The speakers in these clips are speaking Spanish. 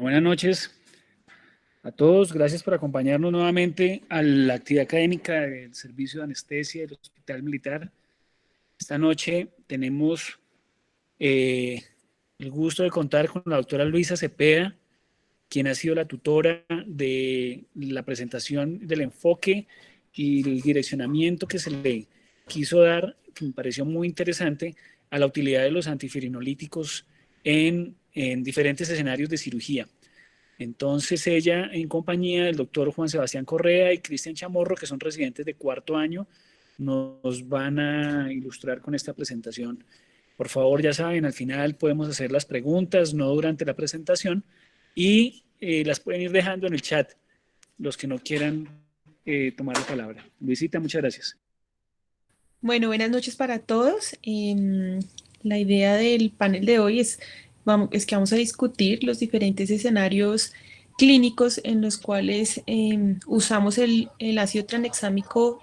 Buenas noches a todos. Gracias por acompañarnos nuevamente a la actividad académica del Servicio de Anestesia del Hospital Militar. Esta noche tenemos el gusto de contar con la doctora Luisa Cepeda, quien ha sido la tutora de la presentación del enfoque y el direccionamiento que se le quiso dar, que me pareció muy interesante, a la utilidad de los antifirinolíticos en diferentes escenarios de cirugía. Entonces ella, en compañía del doctor Juan Sebastián Correa y Cristian Chamorro, que son residentes de cuarto año, nos van a ilustrar con esta presentación. Por favor, ya saben, al final podemos hacer las preguntas, no durante la presentación, y las pueden ir dejando en el chat, los que no quieran tomar la palabra. Luisita, muchas gracias. Bueno, buenas noches para todos. La idea del panel de hoy es que vamos a discutir los diferentes escenarios clínicos en los cuales usamos el ácido tranexámico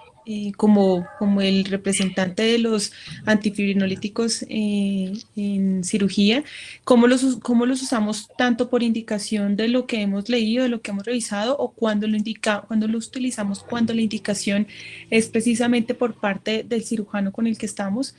como el representante de los antifibrinolíticos en cirugía, cómo los usamos tanto por indicación de lo que hemos leído, de lo que hemos revisado, o cuando los utilizamos cuando la indicación es precisamente por parte del cirujano con el que estamos,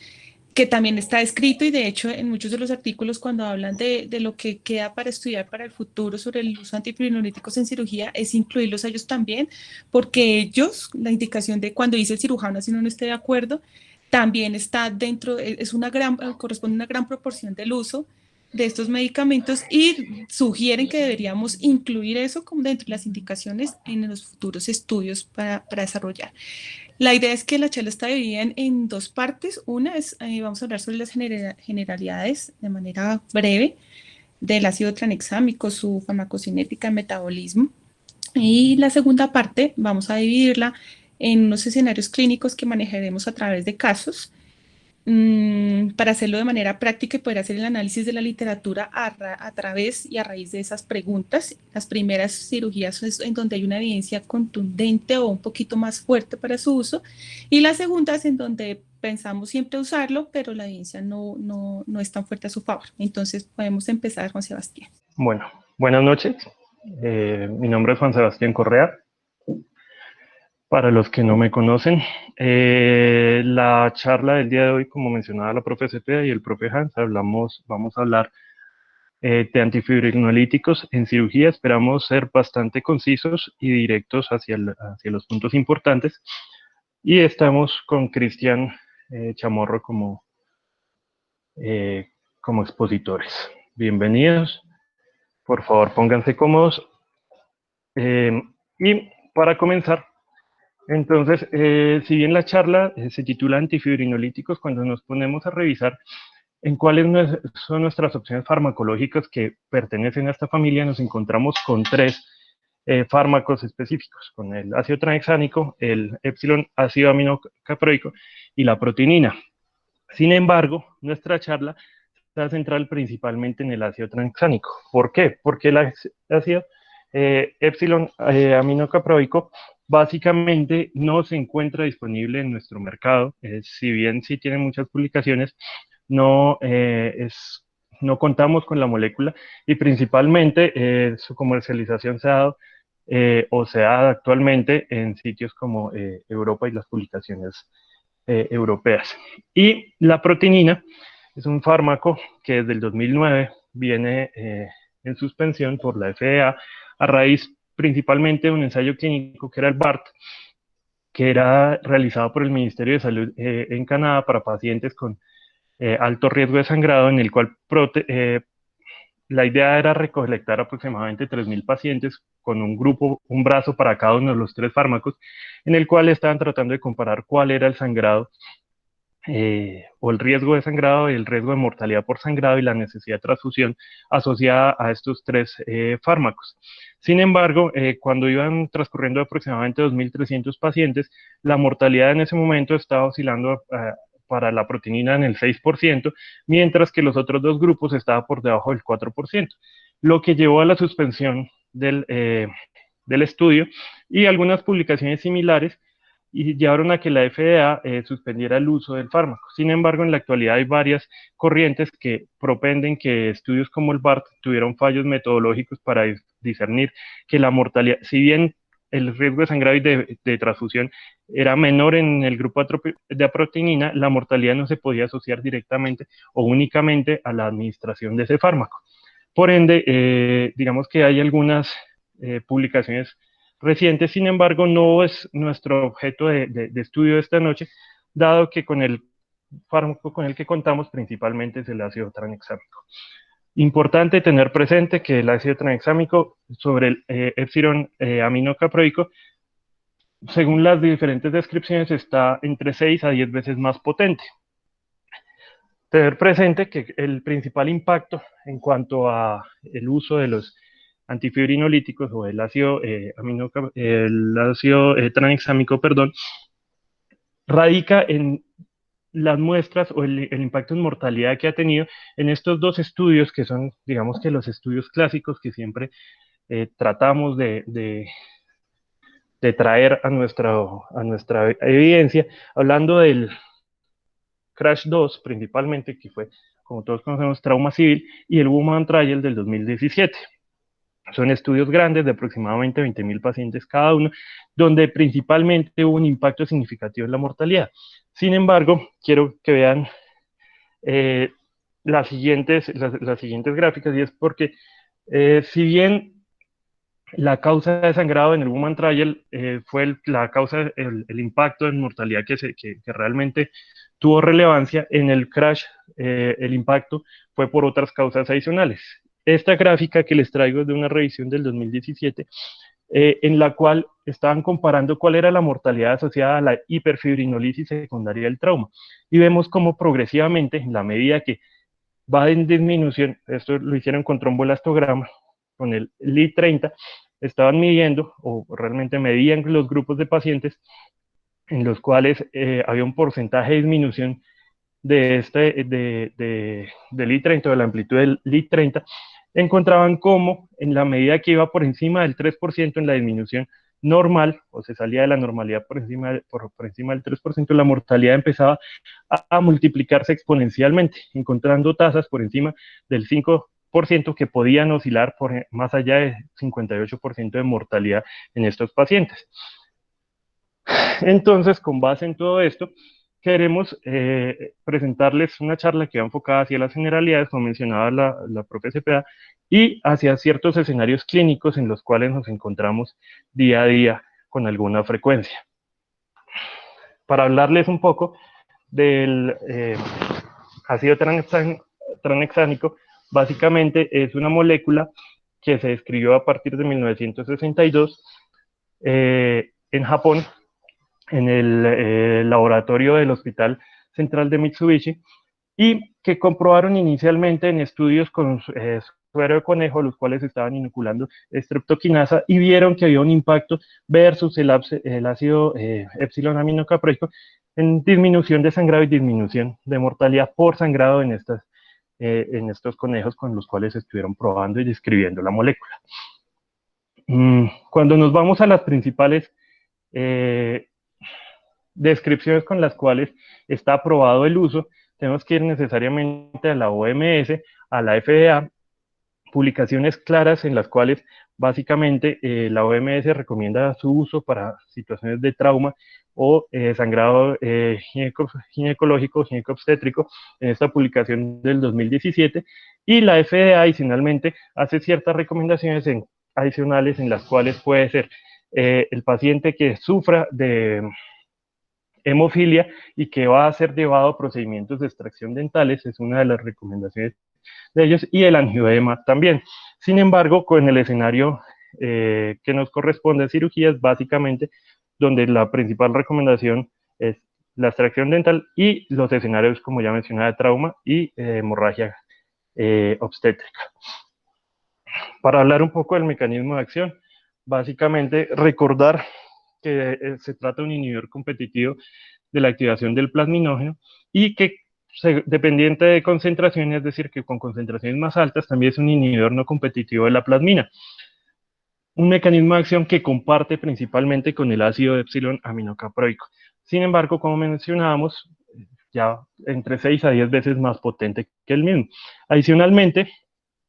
que también está escrito y de hecho en muchos de los artículos cuando hablan de lo que queda para estudiar para el futuro sobre el uso de antifirinolíticos en cirugía es incluirlos a ellos también, porque ellos, la indicación de cuando dice el cirujano, si uno no esté de acuerdo, también está dentro, corresponde a una gran proporción del uso de estos medicamentos y sugieren que deberíamos incluir eso como dentro de las indicaciones en los futuros estudios para desarrollar. La idea es que la charla está dividida en dos partes. Una es, vamos a hablar sobre las generalidades de manera breve del ácido tranexámico, su farmacocinética, metabolismo. Y la segunda parte vamos a dividirla en unos escenarios clínicos que manejaremos a través de casos para hacerlo de manera práctica y poder hacer el análisis de la literatura a través y a raíz de esas preguntas. Las primeras cirugías es en donde hay una evidencia contundente o un poquito más fuerte para su uso, y las segundas en donde pensamos siempre usarlo, pero la evidencia no es tan fuerte a su favor. Entonces podemos empezar, Juan Sebastián. Bueno, buenas noches. Mi nombre es Juan Sebastián Correa. Para los que no me conocen, la charla del día de hoy, como mencionaba la profe Cepeda y el profe Hans, vamos a hablar de antifibrinolíticos en cirugía. Esperamos ser bastante concisos y directos hacia los puntos importantes. Y estamos con Cristian Chamorro como expositores. Bienvenidos. Por favor, pónganse cómodos. Y para comenzar, entonces, si bien la charla se titula Antifibrinolíticos, cuando nos ponemos a revisar en cuáles son nuestras opciones farmacológicas que pertenecen a esta familia, nos encontramos con tres fármacos específicos, con el ácido tranexámico, el epsilon ácido aminocaproico y la protinina. Sin embargo, nuestra charla está centrada principalmente en el ácido tranexámico. ¿Por qué? Porque el ácido epsilon aminocaproico básicamente no se encuentra disponible en nuestro mercado. Si bien sí tiene muchas publicaciones, no, no contamos con la molécula y principalmente su comercialización se ha dado o se da actualmente en sitios como Europa y las publicaciones europeas. Y la protinina es un fármaco que desde el 2009 viene en suspensión por la FDA a raíz principalmente de un ensayo clínico que era el BART, que era realizado por el Ministerio de Salud en Canadá para pacientes con alto riesgo de sangrado, en el cual la idea era recolectar aproximadamente 3.000 pacientes con un brazo para cada uno de los tres fármacos, en el cual estaban tratando de comparar cuál era el sangrado o el riesgo de sangrado, el riesgo de mortalidad por sangrado y la necesidad de transfusión asociada a estos tres fármacos. Sin embargo, cuando iban transcurriendo aproximadamente 2.300 pacientes, la mortalidad en ese momento estaba oscilando para la protinina en el 6%, mientras que los otros dos grupos estaban por debajo del 4%, lo que llevó a la suspensión del estudio y algunas publicaciones similares y llevaron a que la FDA suspendiera el uso del fármaco. Sin embargo, en la actualidad hay varias corrientes que propenden que estudios como el BART tuvieron fallos metodológicos para discernir que la mortalidad, si bien el riesgo de sangrado y de transfusión era menor en el grupo de aprotinina, la mortalidad no se podía asociar directamente o únicamente a la administración de ese fármaco. Por ende, digamos que hay algunas publicaciones recientes, sin embargo, no es nuestro objeto de estudio de esta noche, dado que con el fármaco con el que contamos principalmente es el ácido tranexámico. Importante tener presente que el ácido tranexámico sobre el epsilon aminocaproico, según las diferentes descripciones, está entre 6 a 10 veces más potente. Tener presente que el principal impacto en cuanto a el uso de los antifibrinolíticos o el ácido, tranexámico, perdón, radica en las muestras o el impacto en mortalidad que ha tenido en estos dos estudios que son, digamos que los estudios clásicos que siempre tratamos de traer a nuestra evidencia, hablando del Crash 2 principalmente, que fue, como todos conocemos, trauma civil, y el Woman Trial del 2017. Son estudios grandes de aproximadamente 20.000 pacientes cada uno, donde principalmente hubo un impacto significativo en la mortalidad. Sin embargo, quiero que vean las siguientes gráficas, y es porque si bien la causa de sangrado en el Woman Trial fue la causa, el impacto en mortalidad que realmente tuvo relevancia, en el Crash el impacto fue por otras causas adicionales. Esta gráfica que les traigo es de una revisión del 2017, en la cual estaban comparando cuál era la mortalidad asociada a la hiperfibrinolisis secundaria del trauma. Y vemos cómo progresivamente, en la medida que va en disminución, esto lo hicieron con tromboelastograma, con el LI30, estaban midiendo, o realmente medían los grupos de pacientes en los cuales había un porcentaje de disminución del I30, de la amplitud del I30, encontraban cómo en la medida que iba por encima del 3% en la disminución normal, o se salía de la normalidad por encima del 3%, la mortalidad empezaba a multiplicarse exponencialmente, encontrando tasas por encima del 5% que podían oscilar por más allá de 58% de mortalidad en estos pacientes. Entonces, con base en todo esto, queremos presentarles una charla que va enfocada hacia las generalidades, como mencionaba la propia CPA, y hacia ciertos escenarios clínicos en los cuales nos encontramos día a día con alguna frecuencia. Para hablarles un poco del ácido tranexámico, básicamente es una molécula que se describió a partir de 1962 en Japón, en el laboratorio del Hospital Central de Mitsubishi, y que comprobaron inicialmente en estudios con suero de conejo, los cuales estaban inoculando streptokinasa, y vieron que había un impacto versus el ácido epsilon aminocaproico en disminución de sangrado y disminución de mortalidad por sangrado en estos conejos con los cuales estuvieron probando y describiendo la molécula. Cuando nos vamos a las principales descripciones con las cuales está aprobado el uso, tenemos que ir necesariamente a la OMS, a la FDA, publicaciones claras en las cuales básicamente la OMS recomienda su uso para situaciones de trauma o sangrado ginecológico, gineco-obstétrico, en esta publicación del 2017, y la FDA adicionalmente hace ciertas recomendaciones adicionales en las cuales puede ser el paciente que sufra de hemofilia y que va a ser llevado a procedimientos de extracción dentales, es una de las recomendaciones de ellos, y el angioedema también. Sin embargo, con el escenario que nos corresponde a cirugías, básicamente, donde la principal recomendación es la extracción dental y los escenarios, como ya mencionaba, de trauma y hemorragia obstétrica. Para hablar un poco del mecanismo de acción, básicamente recordar que se trata de un inhibidor competitivo de la activación del plasminógeno y que dependiente de concentración, es decir, que con concentraciones más altas también es un inhibidor no competitivo de la plasmina. un mecanismo de acción que comparte principalmente con el ácido epsilon aminocaproico. Sin embargo, como mencionábamos, ya entre 6 a 10 veces más potente que el mismo. Adicionalmente,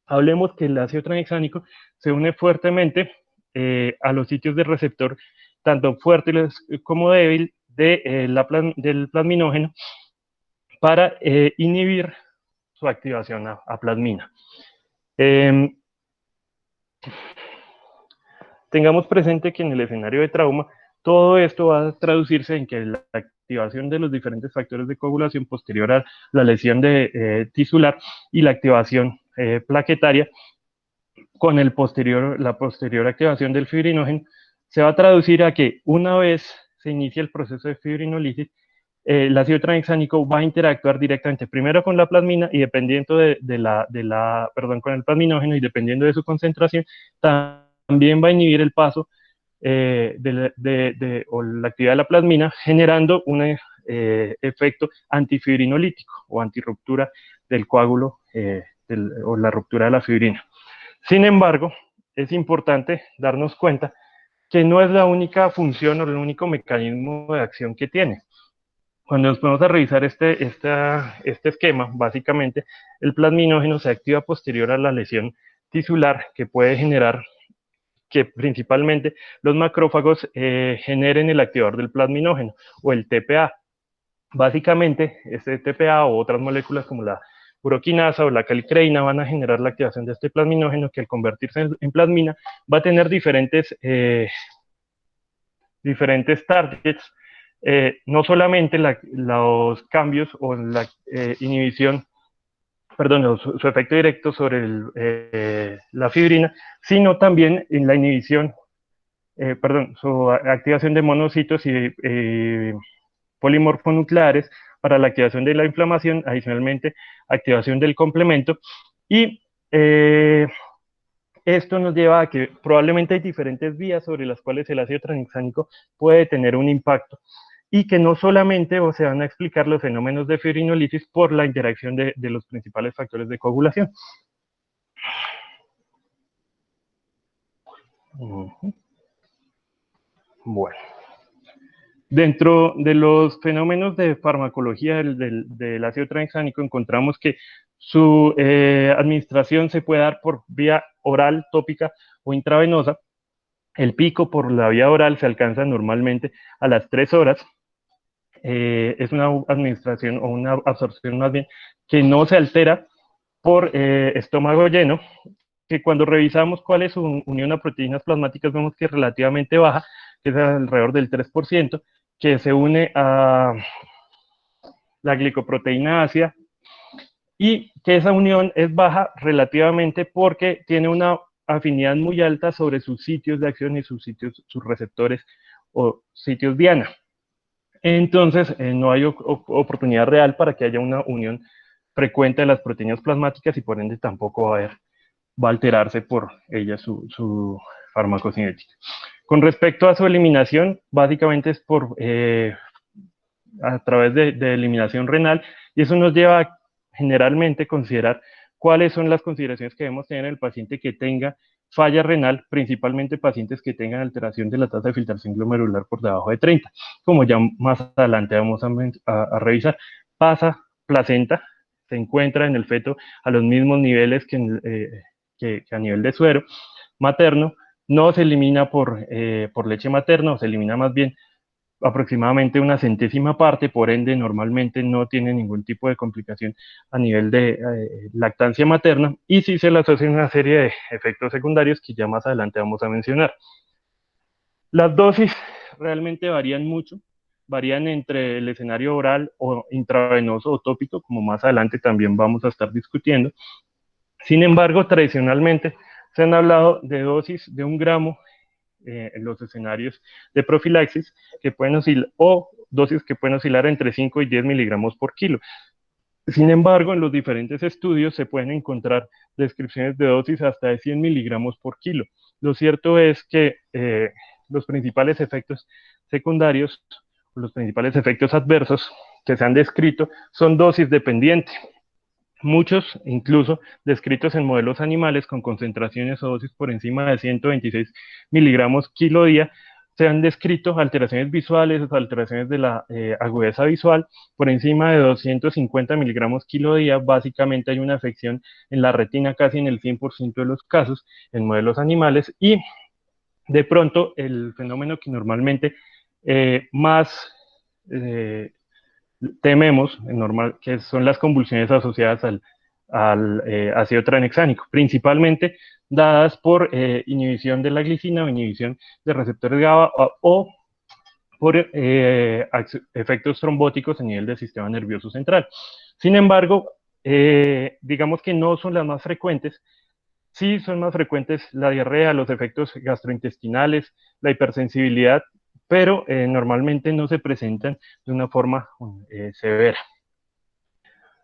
hablemos que el ácido tranexánico se une fuertemente a los sitios de receptor, tanto fuerte como débil, del plasminógeno, para inhibir su activación a plasmina. Tengamos presente que en el escenario de trauma, todo esto va a traducirse en que la activación de los diferentes factores de coagulación posterior a la lesión tisular y la activación plaquetaria con la posterior activación del fibrinógeno se va a traducir a que una vez se inicia el proceso de fibrinolisis, el ácido tranexánico va a interactuar directamente primero con la plasmina y dependiendo con el plasminógeno y dependiendo de su concentración, también va a inhibir el paso o la actividad de la plasmina, generando un efecto antifibrinolítico o antirruptura del coágulo o la ruptura de la fibrina. Sin embargo, es importante darnos cuenta que no es la única función o el único mecanismo de acción que tiene. Cuando nos ponemos a revisar este esquema, básicamente el plasminógeno se activa posterior a la lesión tisular que puede generar que principalmente los macrófagos generen el activador del plasminógeno o el TPA. Básicamente, este TPA o otras moléculas como la uroquinasa o la calicreína van a generar la activación de este plasminógeno que al convertirse en plasmina va a tener diferentes targets, no solamente los cambios o la inhibición, su efecto directo sobre la fibrina, sino también en la inhibición, su activación de monocitos y polimorfonucleares para la activación de la inflamación, adicionalmente activación del complemento, y esto nos lleva a que probablemente hay diferentes vías sobre las cuales el ácido tranexánico puede tener un impacto, y que no solamente se van a explicar los fenómenos de fibrinolisis por la interacción de los principales factores de coagulación. Bueno. Dentro de los fenómenos de farmacología del ácido tranexánico encontramos que su administración se puede dar por vía oral, tópica o intravenosa. El pico por la vía oral se alcanza normalmente a las 3 horas. Es una administración o una absorción más bien que no se altera por estómago lleno, que cuando revisamos cuál es su unión a proteínas plasmáticas vemos que es relativamente baja, que es alrededor del 3%, que se une a la glicoproteína ácida, y que esa unión es baja relativamente porque tiene una afinidad muy alta sobre sus sitios de acción y sus receptores o sitios diana. Entonces, no hay oportunidad real para que haya una unión frecuente de las proteínas plasmáticas y por ende tampoco va a alterarse por ella su farmacocinética. Con respecto a su eliminación, básicamente es a través de eliminación renal, y eso nos lleva a generalmente considerar cuáles son las consideraciones que debemos tener en el paciente que tenga falla renal, principalmente pacientes que tengan alteración de la tasa de filtración glomerular por debajo de 30, como ya más adelante vamos a revisar. Pasa placenta, se encuentra en el feto a los mismos niveles que a nivel de suero materno, no se elimina por leche materna, o se elimina más bien aproximadamente una centésima parte, por ende normalmente no tiene ningún tipo de complicación a nivel de lactancia materna, y sí se le asocia una serie de efectos secundarios que ya más adelante vamos a mencionar. Las dosis realmente varían mucho, varían entre el escenario oral o intravenoso o tópico, como más adelante también vamos a estar discutiendo. Sin embargo, tradicionalmente se han hablado de dosis de 1 gramo en los escenarios de profilaxis, que pueden oscilar, o dosis que pueden oscilar entre 5 y 10 miligramos por kilo. Sin embargo, en los diferentes estudios se pueden encontrar descripciones de dosis hasta de 100 miligramos por kilo. Lo cierto es que los principales efectos secundarios, los principales efectos adversos que se han descrito son dosis dependientes. muchos incluso descritos en modelos animales con concentraciones o dosis por encima de 126 miligramos kilo día, se han descrito alteraciones visuales o alteraciones de la agudeza visual por encima de 250 miligramos kilo día. Básicamente hay una afección en la retina casi en el 100% de los casos en modelos animales, y de pronto el fenómeno que normalmente más tememos, que son las convulsiones asociadas al ácido tranexánico, principalmente dadas por inhibición de la glicina o inhibición de receptores GABA o por efectos trombóticos a nivel del sistema nervioso central. Sin embargo, digamos que no son las más frecuentes. Sí son más frecuentes la diarrea, los efectos gastrointestinales, la hipersensibilidad, pero normalmente no se presentan de una forma severa.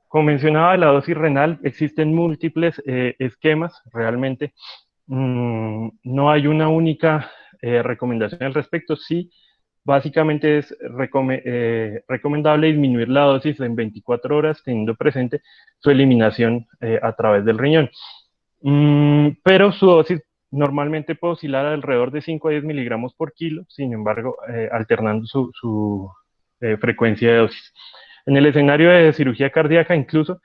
Como mencionaba, la dosis renal, existen múltiples esquemas, realmente no hay una única recomendación al respecto. Sí, básicamente es recomendable disminuir la dosis en 24 horas, teniendo presente su eliminación a través del riñón. Pero su dosis normalmente puede oscilar alrededor de 5 a 10 miligramos por kilo, sin embargo, alternando su frecuencia de dosis. En el escenario de cirugía cardíaca, incluso,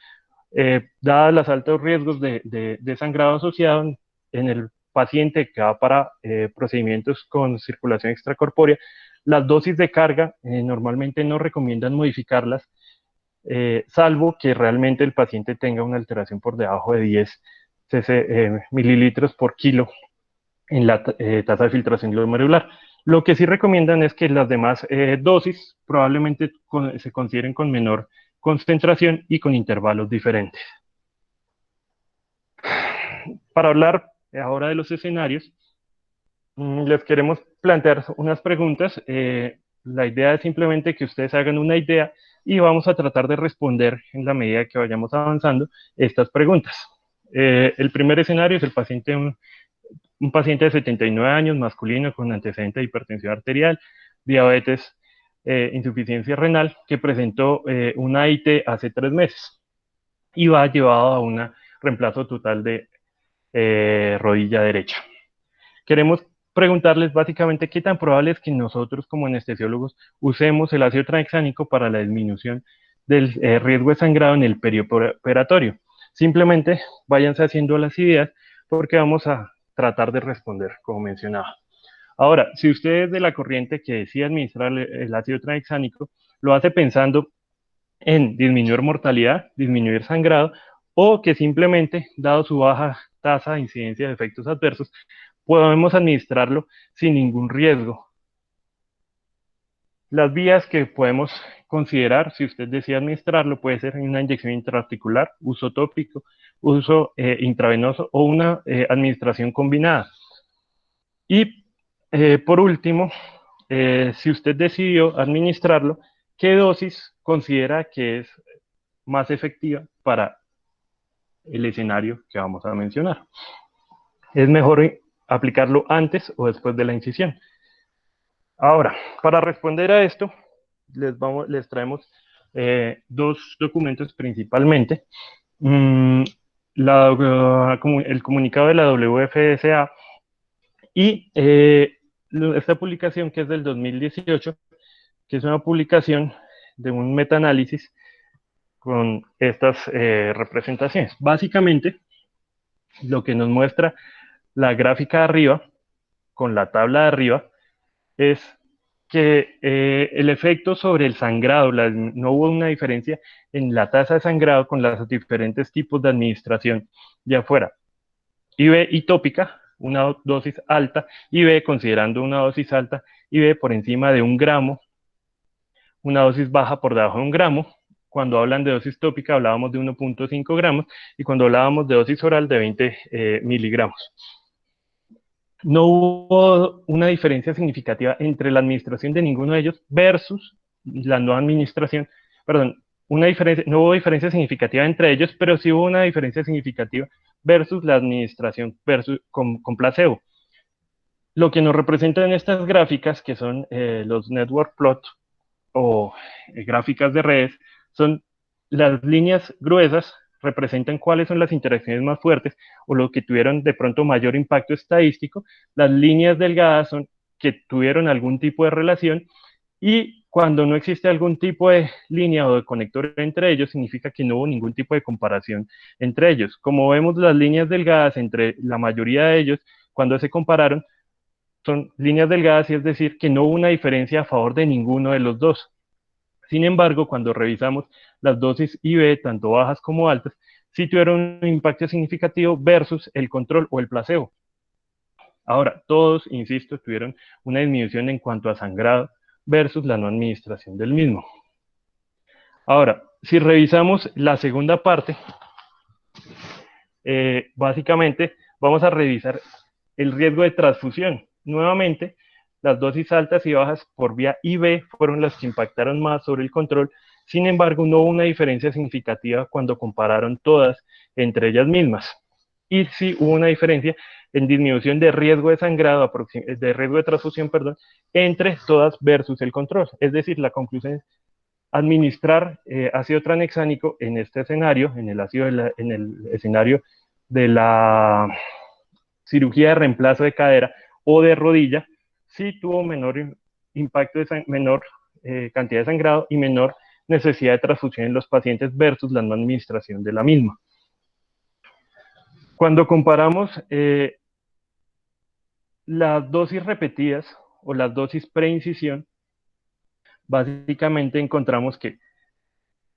dadas los altos riesgos de sangrado asociado en el paciente que va para procedimientos con circulación extracorpórea, las dosis de carga normalmente no recomiendan modificarlas, salvo que realmente el paciente tenga una alteración por debajo de 10 mililitros por kilo en la tasa de filtración glomerular. Lo que sí recomiendan es que las demás dosis probablemente se consideren con menor concentración y con intervalos diferentes. Para hablar ahora de los escenarios, les queremos plantear unas preguntas. La idea es simplemente que ustedes hagan una idea y vamos a tratar de responder en la medida que vayamos avanzando estas preguntas. El primer escenario es el paciente, un paciente de 79 años, masculino, con antecedente de hipertensión arterial, diabetes, insuficiencia renal, que presentó una IT hace 3 meses y va llevado a un reemplazo total de rodilla derecha. Queremos preguntarles básicamente qué tan probable es que nosotros como anestesiólogos usemos el ácido tranexánico para la disminución del riesgo de sangrado en el perioperatorio. Simplemente váyanse haciendo las ideas porque vamos a tratar de responder, como mencionaba. Ahora, si usted es de la corriente que decide administrar el ácido tranexánico, lo hace pensando en disminuir mortalidad, disminuir sangrado, o que simplemente, dado su baja tasa de incidencia de efectos adversos, podemos administrarlo sin ningún riesgo. Las vías que podemos considerar, si usted decide administrarlo, puede ser una inyección intraarticular, uso tópico, uso intravenoso o una administración combinada. Y por último, si usted decidió administrarlo, ¿qué dosis considera que es más efectiva para el escenario que vamos a mencionar? ¿Es mejor aplicarlo antes o después de la incisión? Ahora, para responder a esto, les traemos dos documentos principalmente. El comunicado de la WFSA y esta publicación que es del 2018, que es una publicación de un metaanálisis con estas representaciones. Básicamente, lo que nos muestra la gráfica de arriba, con la tabla de arriba, es que el efecto sobre el sangrado, no hubo una diferencia en la tasa de sangrado con los diferentes tipos de administración de afuera. IV y tópica, una dosis alta, IV considerando una dosis alta, IV por encima de 1 gramo, una dosis baja por debajo de 1 gramo. Cuando hablan de dosis tópica hablábamos de 1.5 gramos y cuando hablábamos de dosis oral de 20 miligramos. No hubo una diferencia significativa entre la administración de ninguno de ellos versus la no administración, perdón, no hubo diferencia significativa entre ellos, pero sí hubo una diferencia significativa versus la administración con placebo. Lo que nos representan estas gráficas, que son los network plot o gráficas de redes, son las líneas gruesas representan cuáles son las interacciones más fuertes o lo que tuvieron de pronto mayor impacto estadístico. Las líneas delgadas son que tuvieron algún tipo de relación, y cuando no existe algún tipo de línea o de conector entre ellos, significa que no hubo ningún tipo de comparación entre ellos. Como vemos, las líneas delgadas entre la mayoría de ellos, cuando se compararon, son líneas delgadas, y es decir, que no hubo una diferencia a favor de ninguno de los dos. Sin embargo, cuando revisamos las dosis IB, tanto bajas como altas, sí tuvieron un impacto significativo versus el control o el placebo. Ahora, todos, insisto, tuvieron una disminución en cuanto a sangrado versus la no administración del mismo. Ahora, si revisamos la segunda parte, básicamente vamos a revisar el riesgo de transfusión. Nuevamente, las dosis altas y bajas por vía IV fueron las que impactaron más sobre el control. Sin embargo, no hubo una diferencia significativa cuando compararon todas entre ellas mismas. Y sí hubo una diferencia en disminución de riesgo de sangrado, de riesgo de transfusión, perdón, entre todas versus el control. Es decir, la conclusión es administrar ácido tranexánico en este escenario, en el escenario de la cirugía de reemplazo de cadera o de rodilla, sí tuvo menor impacto, menor cantidad de sangrado y menor necesidad de transfusión en los pacientes versus la no administración de la misma. Cuando comparamos las dosis repetidas o las dosis preincisión, básicamente encontramos que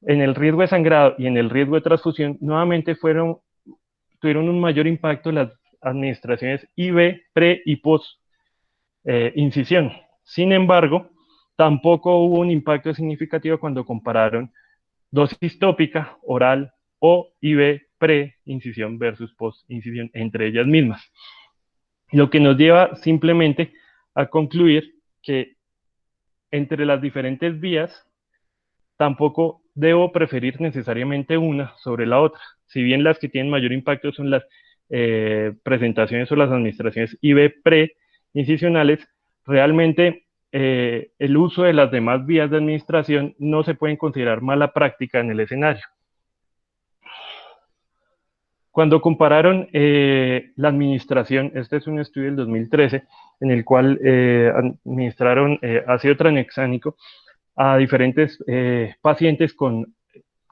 en el riesgo de sangrado y en el riesgo de transfusión, nuevamente tuvieron un mayor impacto las administraciones IV, pre y post incisión. Sin embargo, tampoco hubo un impacto significativo cuando compararon dosis tópica, oral o IV pre-incisión versus post-incisión entre ellas mismas. Lo que nos lleva simplemente a concluir que entre las diferentes vías tampoco debo preferir necesariamente una sobre la otra. Si bien las que tienen mayor impacto son las presentaciones o las administraciones IV pre-incisionales, realmente el uso de las demás vías de administración no se pueden considerar mala práctica en el escenario. Cuando compararon la administración, este es un estudio del 2013, en el cual administraron ácido tranexánico a diferentes pacientes con,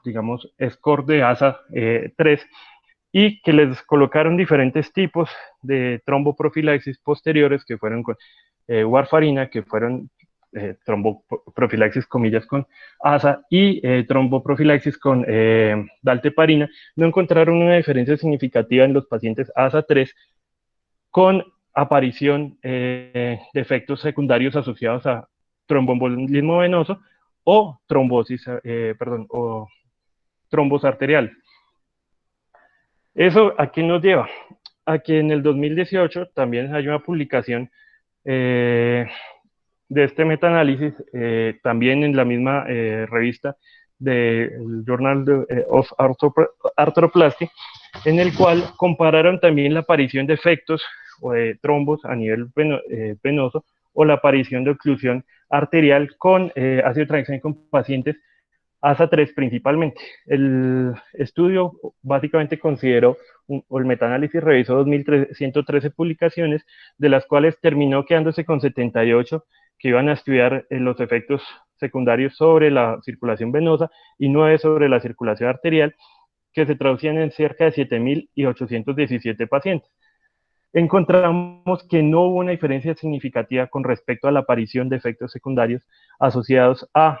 digamos, score de ASA 3, y que les colocaron diferentes tipos de tromboprofilaxis posteriores, que fueron con warfarina, que fueron tromboprofilaxis, comillas, con ASA, y tromboprofilaxis con dalteparina. No encontraron una diferencia significativa en los pacientes ASA 3 con aparición de efectos secundarios asociados a tromboembolismo venoso o trombosis, o trombos arterial. ¿Eso a qué nos lleva? A que en el 2018 también hay una publicación de este metaanálisis, también en la misma revista del Journal of Arthroplasty, en el cual compararon también la aparición de efectos o de trombos a nivel venoso o la aparición de oclusión arterial con ácido tranexánico en pacientes ASA 3 principalmente. El estudio básicamente consideró, o el metaanálisis revisó 2.113 publicaciones, de las cuales terminó quedándose con 78 que iban a estudiar los efectos secundarios sobre la circulación venosa y 9 sobre la circulación arterial, que se traducían en cerca de 7.817 pacientes. Encontramos que no hubo una diferencia significativa con respecto a la aparición de efectos secundarios asociados a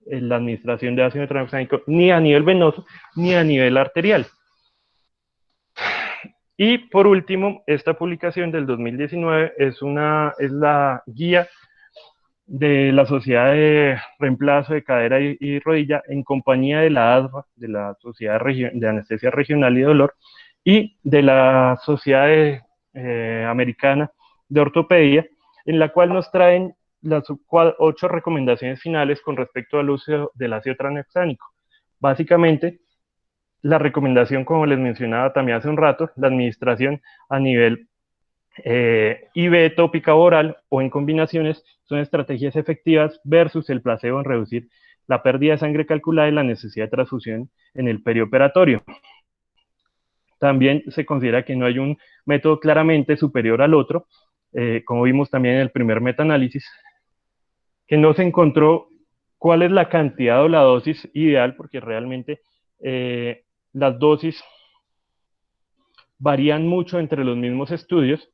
la administración de ácido tranexánico, ni a nivel venoso ni a nivel arterial. Y por último, esta publicación del 2019 es la guía de la Sociedad de Reemplazo de Cadera y Rodilla, en compañía de la ASRA, de la Sociedad de Anestesia Regional y Dolor, y de la Sociedad Americana de Ortopedia, en la cual nos traen las 8 recomendaciones finales con respecto al uso del ácido tranexánico. Básicamente, la recomendación, como les mencionaba también hace un rato, la administración a nivel IV tópica oral o en combinaciones son estrategias efectivas versus el placebo en reducir la pérdida de sangre calculada y la necesidad de transfusión en el perioperatorio. También se considera que no hay un método claramente superior al otro, como vimos también en el primer metaanálisis, que no se encontró cuál es la cantidad o la dosis ideal, porque realmente las dosis varían mucho entre los mismos estudios.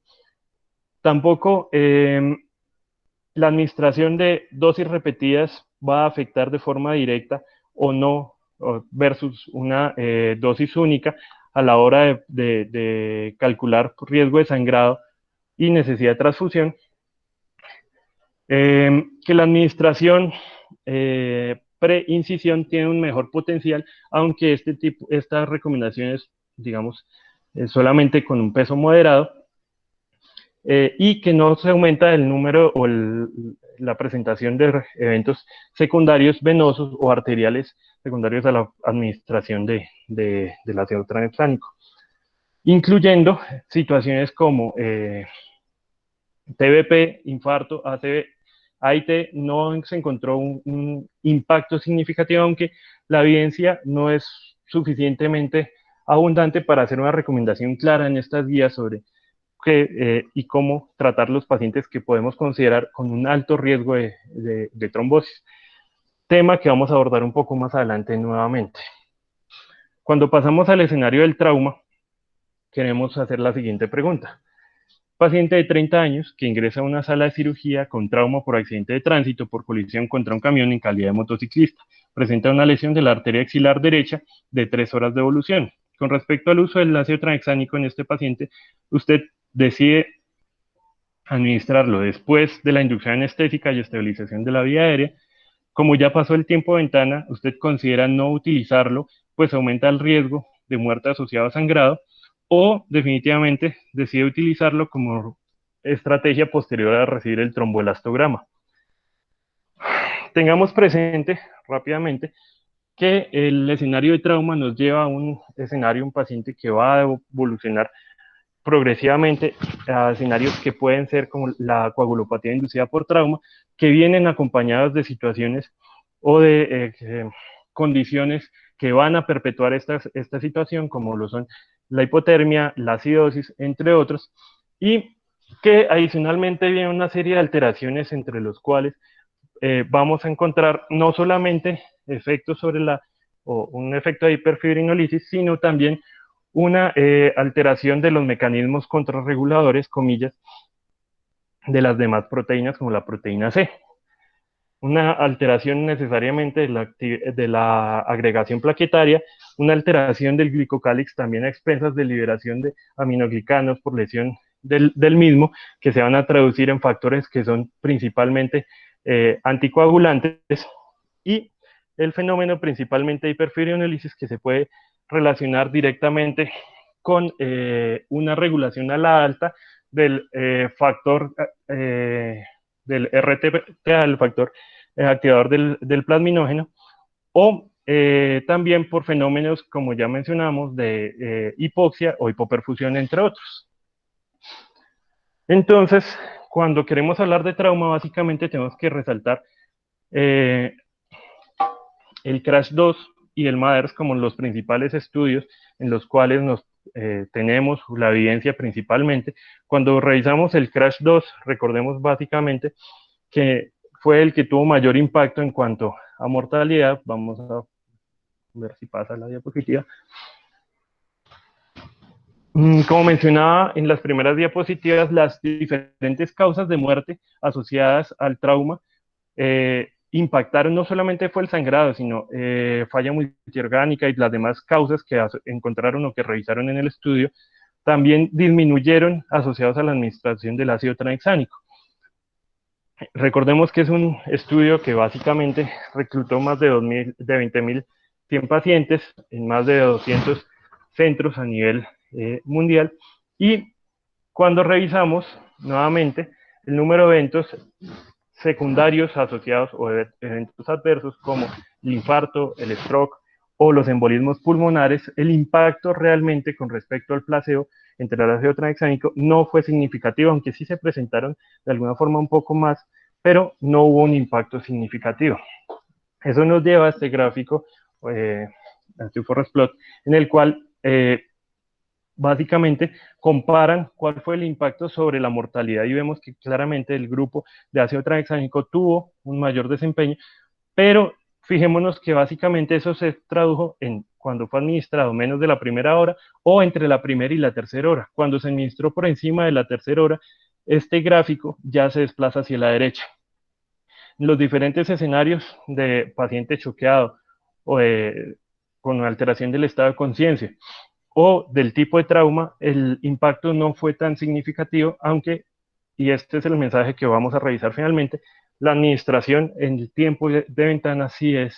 Tampoco la administración de dosis repetidas va a afectar de forma directa o no, versus una dosis única a la hora de calcular riesgo de sangrado y necesidad de transfusión. Que la administración pre-incisión tiene un mejor potencial, aunque estas recomendaciones, digamos, solamente con un peso moderado, y que no se aumenta el número o la presentación de eventos secundarios venosos o arteriales secundarios a la administración del ácido tranexánico, incluyendo situaciones como TBP, infarto, AIT. No se encontró un impacto significativo, aunque la evidencia no es suficientemente abundante para hacer una recomendación clara en estas guías sobre qué y cómo tratar los pacientes que podemos considerar con un alto riesgo de trombosis. Tema que vamos a abordar un poco más adelante nuevamente. Cuando pasamos al escenario del trauma, queremos hacer la siguiente pregunta. Paciente de 30 años que ingresa a una sala de cirugía con trauma por accidente de tránsito por colisión contra un camión en calidad de motociclista. Presenta una lesión de la arteria axilar derecha de 3 horas de evolución. Con respecto al uso del ácido tranexánico en este paciente, usted decide administrarlo después de la inducción anestésica y estabilización de la vía aérea. Como ya pasó el tiempo de ventana, usted considera no utilizarlo, pues aumenta el riesgo de muerte asociado a sangrado, o definitivamente decide utilizarlo como estrategia posterior a recibir el tromboelastograma. Tengamos presente rápidamente que el escenario de trauma nos lleva a un escenario, un paciente que va a evolucionar progresivamente a escenarios que pueden ser como la coagulopatía inducida por trauma, que vienen acompañados de situaciones o de condiciones que van a perpetuar esta situación, como lo son la hipotermia, la acidosis, entre otros, y que adicionalmente viene una serie de alteraciones entre los cuales vamos a encontrar no solamente efectos sobre un efecto de hiperfibrinolisis, sino también una alteración de los mecanismos contrarreguladores, comillas, de las demás proteínas, como la proteína C. Una alteración necesariamente de la agregación plaquetaria, una alteración del glicocálix también a expensas de liberación de aminoglicanos por lesión del mismo, que se van a traducir en factores que son principalmente anticoagulantes, y el fenómeno principalmente de hiperfibrinolisis, que se puede relacionar directamente con una regulación a la alta del factor del RTPA, el factor activador del plasminógeno, o también por fenómenos, como ya mencionamos, de hipoxia o hipoperfusión, entre otros. Entonces, cuando queremos hablar de trauma, básicamente tenemos que resaltar el CRASH-2 y el MADRS como los principales estudios en los cuales tenemos la evidencia principalmente. Cuando revisamos el CRASH-2, recordemos básicamente que fue el que tuvo mayor impacto en cuanto a mortalidad. Vamos a ver si pasa la diapositiva. Como mencionaba en las primeras diapositivas, las diferentes causas de muerte asociadas al trauma impactaron, no solamente fue el sangrado, sino falla multiorgánica y las demás causas que encontraron o que revisaron en el estudio, también disminuyeron asociados a la administración del ácido tranexánico. Recordemos que es un estudio que básicamente reclutó más de 20.100 pacientes en más de 200 centros a nivel mundial, y cuando revisamos nuevamente el número de eventos secundarios asociados o eventos adversos como el infarto, el stroke o los embolismos pulmonares, el impacto realmente con respecto al placebo entre el ácido tranexánico no fue significativo, aunque sí se presentaron de alguna forma un poco más, pero no hubo un impacto significativo. Eso nos lleva a este gráfico, este forest plot, en el cual básicamente comparan cuál fue el impacto sobre la mortalidad y vemos que claramente el grupo de ácido tranexámico tuvo un mayor desempeño, pero fijémonos que básicamente eso se tradujo en cuando fue administrado menos de la primera hora o entre la primera y la tercera hora. Cuando se administró por encima de la tercera hora, este gráfico ya se desplaza hacia la derecha. Los diferentes escenarios de paciente choqueado o con alteración del estado de conciencia o del tipo de trauma, el impacto no fue tan significativo, aunque, y este es el mensaje que vamos a revisar finalmente, la administración en el tiempo de ventana sí es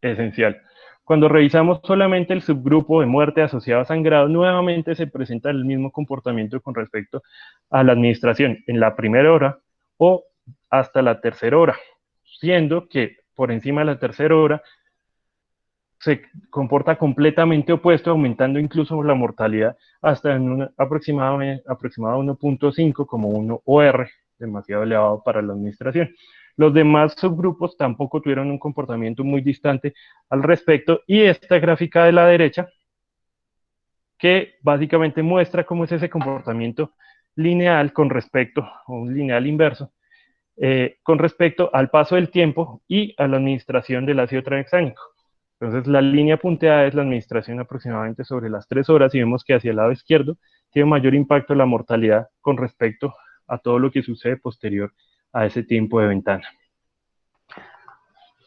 esencial. Cuando revisamos solamente el subgrupo de muerte asociado a sangrado, nuevamente se presenta el mismo comportamiento con respecto a la administración en la primera hora o hasta la tercera hora, siendo que por encima de la tercera hora se comporta completamente opuesto, aumentando incluso la mortalidad hasta en un aproximado 1.5 como 1 OR, demasiado elevado para la administración. Los demás subgrupos tampoco tuvieron un comportamiento muy distante al respecto, y esta gráfica de la derecha, que básicamente muestra cómo es ese comportamiento lineal con respecto, o un lineal inverso, con respecto al paso del tiempo y a la administración del ácido tranexámico. Entonces la línea punteada es la administración aproximadamente sobre las 3 horas y vemos que hacia el lado izquierdo tiene mayor impacto la mortalidad con respecto a todo lo que sucede posterior a ese tiempo de ventana.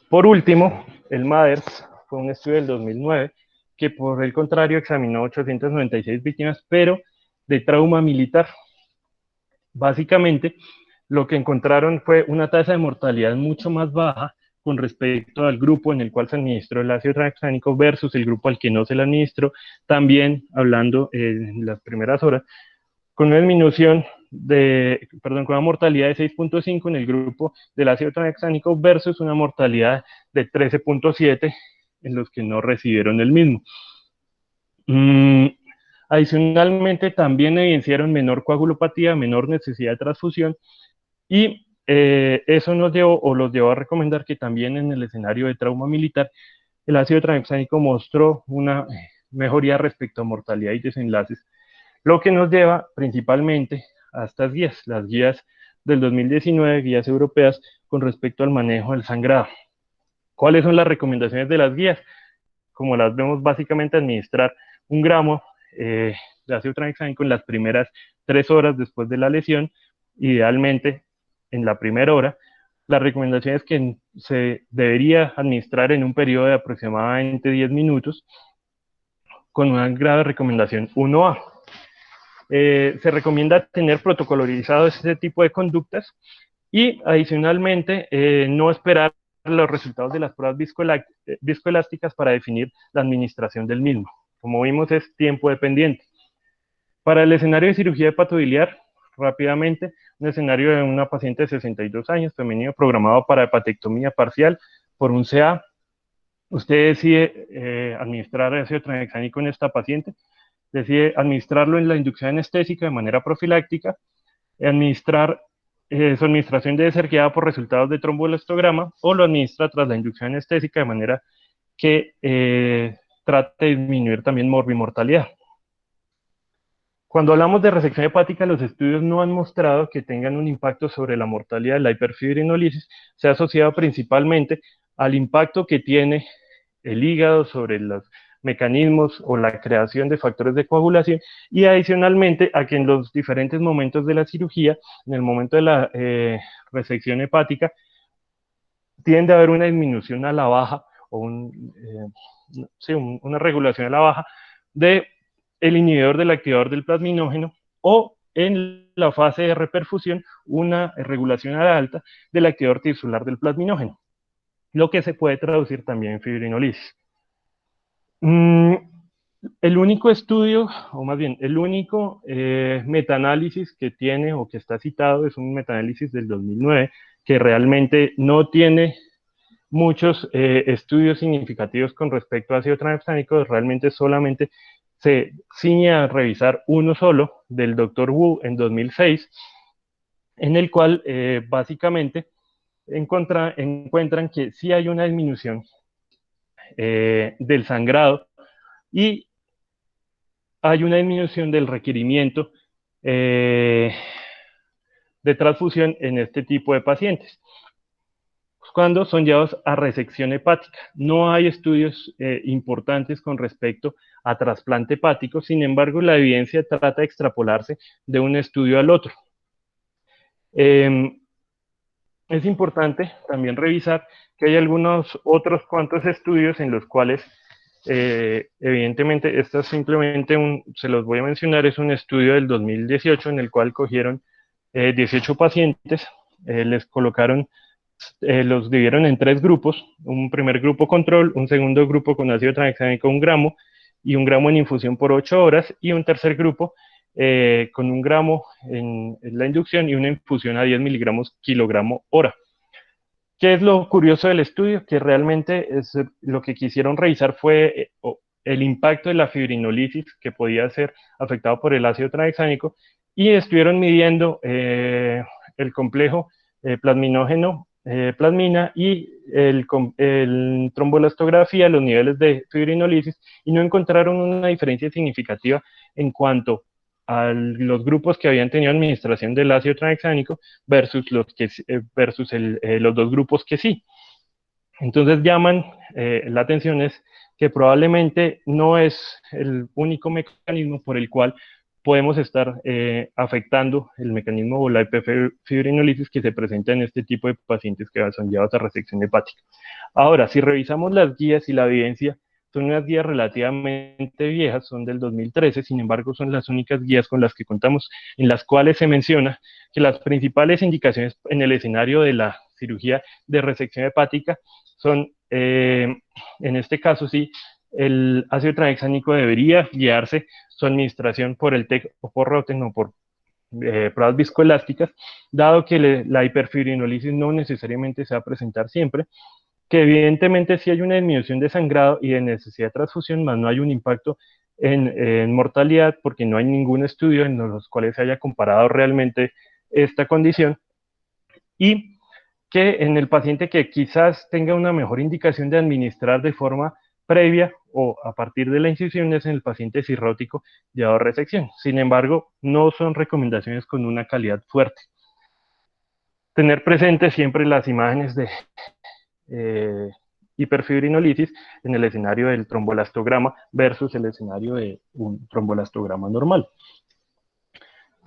Por último, el MADERS fue un estudio del 2009 que por el contrario examinó 896 víctimas, pero de trauma militar. Básicamente, lo que encontraron fue una tasa de mortalidad mucho más baja con respecto al grupo en el cual se administró el ácido tranexámico versus el grupo al que no se le administró, también hablando en las primeras horas, con una disminución con una mortalidad de 6.5 en el grupo del ácido tranexámico versus una mortalidad de 13.7 en los que no recibieron el mismo. Adicionalmente, también evidenciaron menor coagulopatía, menor necesidad de transfusión, y eso nos llevó, o los llevó a recomendar que también en el escenario de trauma militar, el ácido tranexámico mostró una mejoría respecto a mortalidad y desenlaces, lo que nos lleva principalmente a estas guías, las guías del 2019, guías europeas con respecto al manejo del sangrado. ¿Cuáles son las recomendaciones de las guías? Como las vemos, básicamente administrar 1 gramo de ácido tranexámico en las primeras 3 horas después de la lesión, idealmente en la primera hora. La recomendación es que se debería administrar en un periodo de aproximadamente 10 minutos con una grave recomendación 1A. Se recomienda tener protocolarizado ese tipo de conductas y adicionalmente no esperar los resultados de las pruebas viscoelásticas para definir la administración del mismo. Como vimos, es tiempo dependiente. Para el escenario de cirugía hepatobiliar, rápidamente, un escenario de una paciente de 62 años, femenino, programado para hepatectomía parcial por un CA. Usted decide administrar ácido tranexámico en esta paciente, decide administrarlo en la inducción anestésica de manera profiláctica, administrar su administración debe ser guiada por resultados de tromboelastograma o lo administra tras la inducción anestésica de manera que trate de disminuir también morbimortalidad. Cuando hablamos de resección hepática, los estudios no han mostrado que tengan un impacto sobre la mortalidad de la hiperfibrinolisis. Se ha asociado principalmente al impacto que tiene el hígado sobre los mecanismos o la creación de factores de coagulación, y adicionalmente a que en los diferentes momentos de la cirugía, en el momento de la resección hepática, tiende a haber una disminución a la baja o una regulación a la baja de el inhibidor del activador del plasminógeno, o en la fase de reperfusión una regulación a la alta del activador tisular del plasminógeno, lo que se puede traducir también en fibrinolisis. El único estudio, o más bien, el único metaanálisis que tiene o que está citado es un metaanálisis del 2009, que realmente no tiene muchos estudios significativos con respecto a ácido tranexámico, realmente solamente se ciñe a revisar uno solo, del Dr. Wu en 2006, en el cual básicamente encuentran que sí hay una disminución del sangrado y hay una disminución del requerimiento de transfusión en este tipo de pacientes cuando son llevados a resección hepática. No hay estudios importantes con respecto a trasplante hepático, sin embargo, la evidencia trata de extrapolarse de un estudio al otro. Es importante también revisar que hay algunos otros cuantos estudios en los cuales, evidentemente, esta es simplemente se los voy a mencionar, es un estudio del 2018 en el cual cogieron 18 pacientes, les colocaron los dividieron en 3 grupos, un primer grupo control, un segundo grupo con ácido tranexámico 1 gramo y 1 gramo en infusión por 8 horas, y un tercer grupo con 1 gramo en la inducción y una infusión a 10 miligramos kilogramo hora. ¿Qué es lo curioso del estudio? Que realmente lo que quisieron revisar fue el impacto de la fibrinolisis que podía ser afectado por el ácido tranexámico, y estuvieron midiendo el complejo plasminógeno, plasmina, y el trombolastografía, los niveles de fibrinolisis, y no encontraron una diferencia significativa en cuanto a los grupos que habían tenido administración del ácido tranexámico versus los 2 grupos que sí. Entonces llaman la atención es que probablemente no es el único mecanismo por el cual podemos estar afectando el mecanismo de la fibrinolisis que se presenta en este tipo de pacientes que son llevados a resección hepática. Ahora, si revisamos las guías y la evidencia, son unas guías relativamente viejas, son del 2013, sin embargo son las únicas guías con las que contamos, en las cuales se menciona que las principales indicaciones en el escenario de la cirugía de resección hepática son, en este caso sí, el ácido tranexámico debería guiarse su administración por el TEC o por Roten o por pruebas viscoelásticas, dado que la hiperfibrinolisis no necesariamente se va a presentar siempre, que evidentemente sí hay una disminución de sangrado y de necesidad de transfusión, más no hay un impacto en mortalidad, porque no hay ningún estudio en los cuales se haya comparado realmente esta condición, y que en el paciente que quizás tenga una mejor indicación de administrar de forma previa o a partir de la incisión es en el paciente cirrótico llevado a resección. Sin embargo, no son recomendaciones con una calidad fuerte. Tener presente siempre las imágenes de hiperfibrinolisis en el escenario del trombolastograma versus el escenario de un trombolastograma normal.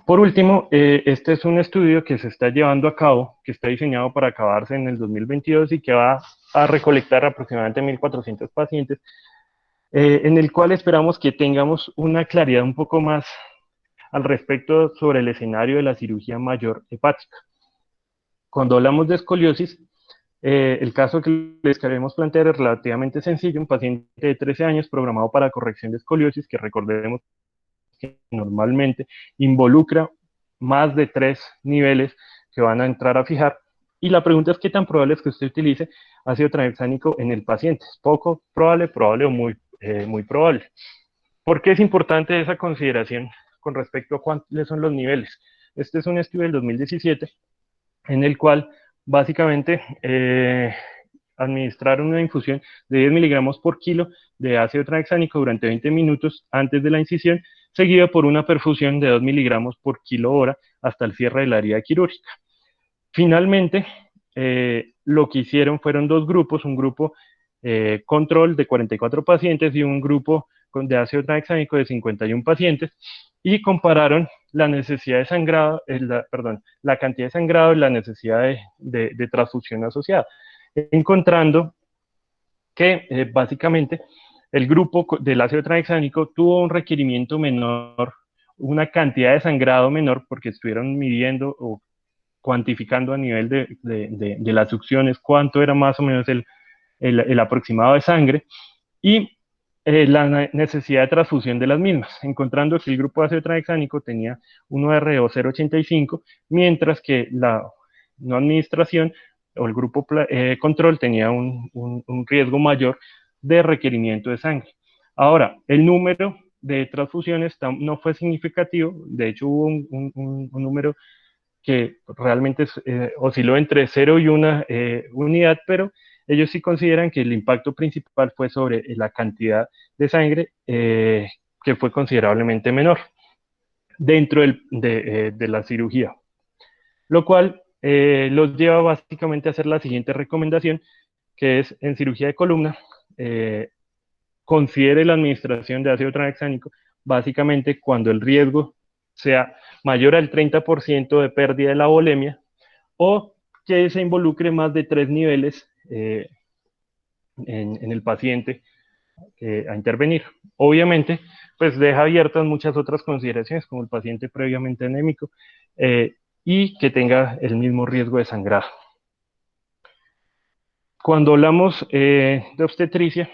Por último, este es un estudio que se está llevando a cabo, que está diseñado para acabarse en el 2022 y que va a recolectar aproximadamente 1.400 pacientes, en el cual esperamos que tengamos una claridad un poco más al respecto sobre el escenario de la cirugía mayor hepática. Cuando hablamos de escoliosis, el caso que les queremos plantear es relativamente sencillo, un paciente de 13 años programado para corrección de escoliosis, que recordemos que normalmente involucra más de 3 niveles que van a entrar a fijar, y la pregunta es qué tan probable es que usted utilice ácido tranexámico en el paciente. ¿Es poco probable, probable o muy probable? ¿Por qué es importante esa consideración con respecto a cuáles son los niveles? Este es un estudio del 2017 en el cual básicamente administraron una infusión de 10 miligramos por kilo de ácido tranexámico durante 20 minutos antes de la incisión, seguido por una perfusión de 2 miligramos por kilo hora hasta el cierre de la herida quirúrgica. Finalmente, lo que hicieron fueron 2 grupos, un grupo control de 44 pacientes y un grupo de ácido tranexámico de 51 pacientes, y compararon la necesidad de sangrado, la cantidad de sangrado y la necesidad de transfusión asociada, encontrando que básicamente el grupo del ácido tranexámico tuvo un requerimiento menor, una cantidad de sangrado menor, porque estuvieron midiendo o cuantificando a nivel de las succiones cuánto era más o menos el aproximado de sangre, y la necesidad de transfusión de las mismas, encontrando que el grupo de ácido tranexámico tenía un ORO 0.85, mientras que la no administración o el grupo control tenía un riesgo mayor de requerimiento de sangre. Ahora, el número de transfusiones no fue significativo, de hecho hubo un número que realmente osciló entre 0 y 1 unidad, pero ellos sí consideran que el impacto principal fue sobre la cantidad de sangre, que fue considerablemente menor dentro de la cirugía, lo cual los lleva básicamente a hacer la siguiente recomendación, que es en cirugía de columna, considere la administración de ácido tranexámico básicamente cuando el riesgo sea mayor al 30% de pérdida de la volemia o que se involucre más de 3 niveles en el paciente a intervenir. Obviamente, pues deja abiertas muchas otras consideraciones, como el paciente previamente anémico y que tenga el mismo riesgo de sangrado. Cuando hablamos de obstetricia,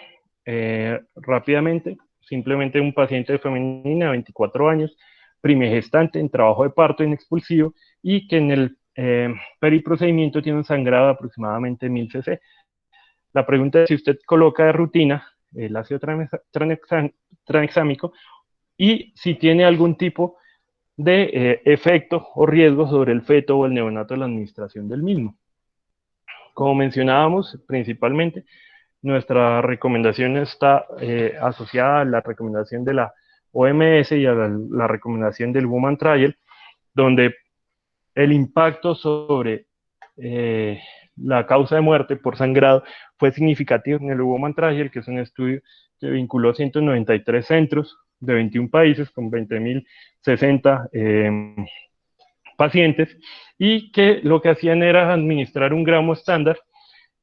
rápidamente, simplemente un paciente femenina de 24 años, primigestante, en trabajo de parto inexpulsivo y que en el periprocedimiento tiene un sangrado de aproximadamente 1000 cc. La pregunta es si usted coloca de rutina el ácido tranexámico y si tiene algún tipo de efecto o riesgo sobre el feto o el neonato de la administración del mismo. Como mencionábamos, principalmente, nuestra recomendación está asociada a la recomendación de la OMS y a la recomendación del Woman Trial, donde el impacto sobre la causa de muerte por sangrado fue significativo en el Woman Trial, que es un estudio que vinculó 193 centros de 21 países con 20.060 pacientes, y que lo que hacían era administrar un gramo estándar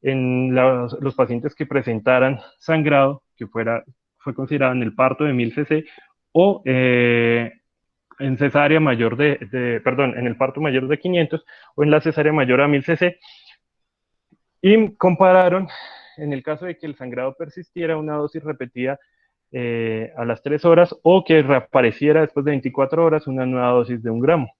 en los pacientes que presentaran sangrado, que fue considerado en el parto de 1000 cc o en cesárea mayor en el parto mayor de 500 o en la cesárea mayor a 1000 cc, y compararon, en el caso de que el sangrado persistiera, una dosis repetida a las 3 horas o que reapareciera después de 24 horas una nueva dosis de 1 gramo.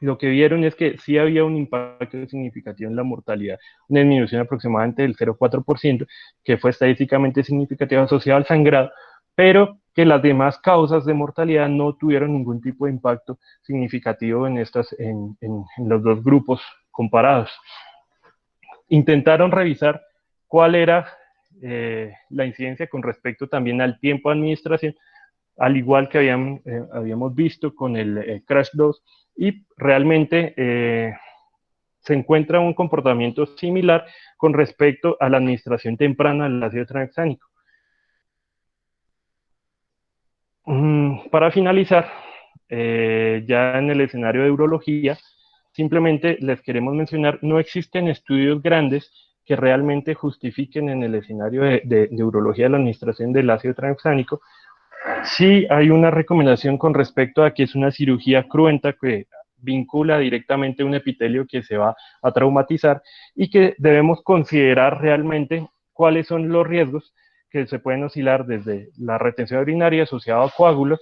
Lo que vieron es que sí había un impacto significativo en la mortalidad, una disminución aproximadamente del 0,4%, que fue estadísticamente significativa asociada al sangrado, pero que las demás causas de mortalidad no tuvieron ningún tipo de impacto significativo en los dos grupos comparados. Intentaron revisar cuál era la incidencia con respecto también al tiempo de administración, al igual que habíamos visto con el Crash 2, y realmente se encuentra un comportamiento similar con respecto a la administración temprana del ácido tranexámico. Para finalizar, ya en el escenario de urología, simplemente les queremos mencionar, no existen estudios grandes que realmente justifiquen en el escenario de urología la administración del ácido tranexámico. Sí hay una recomendación con respecto a que es una cirugía cruenta que vincula directamente un epitelio que se va a traumatizar y que debemos considerar realmente cuáles son los riesgos que se pueden oscilar desde la retención urinaria asociada a coágulos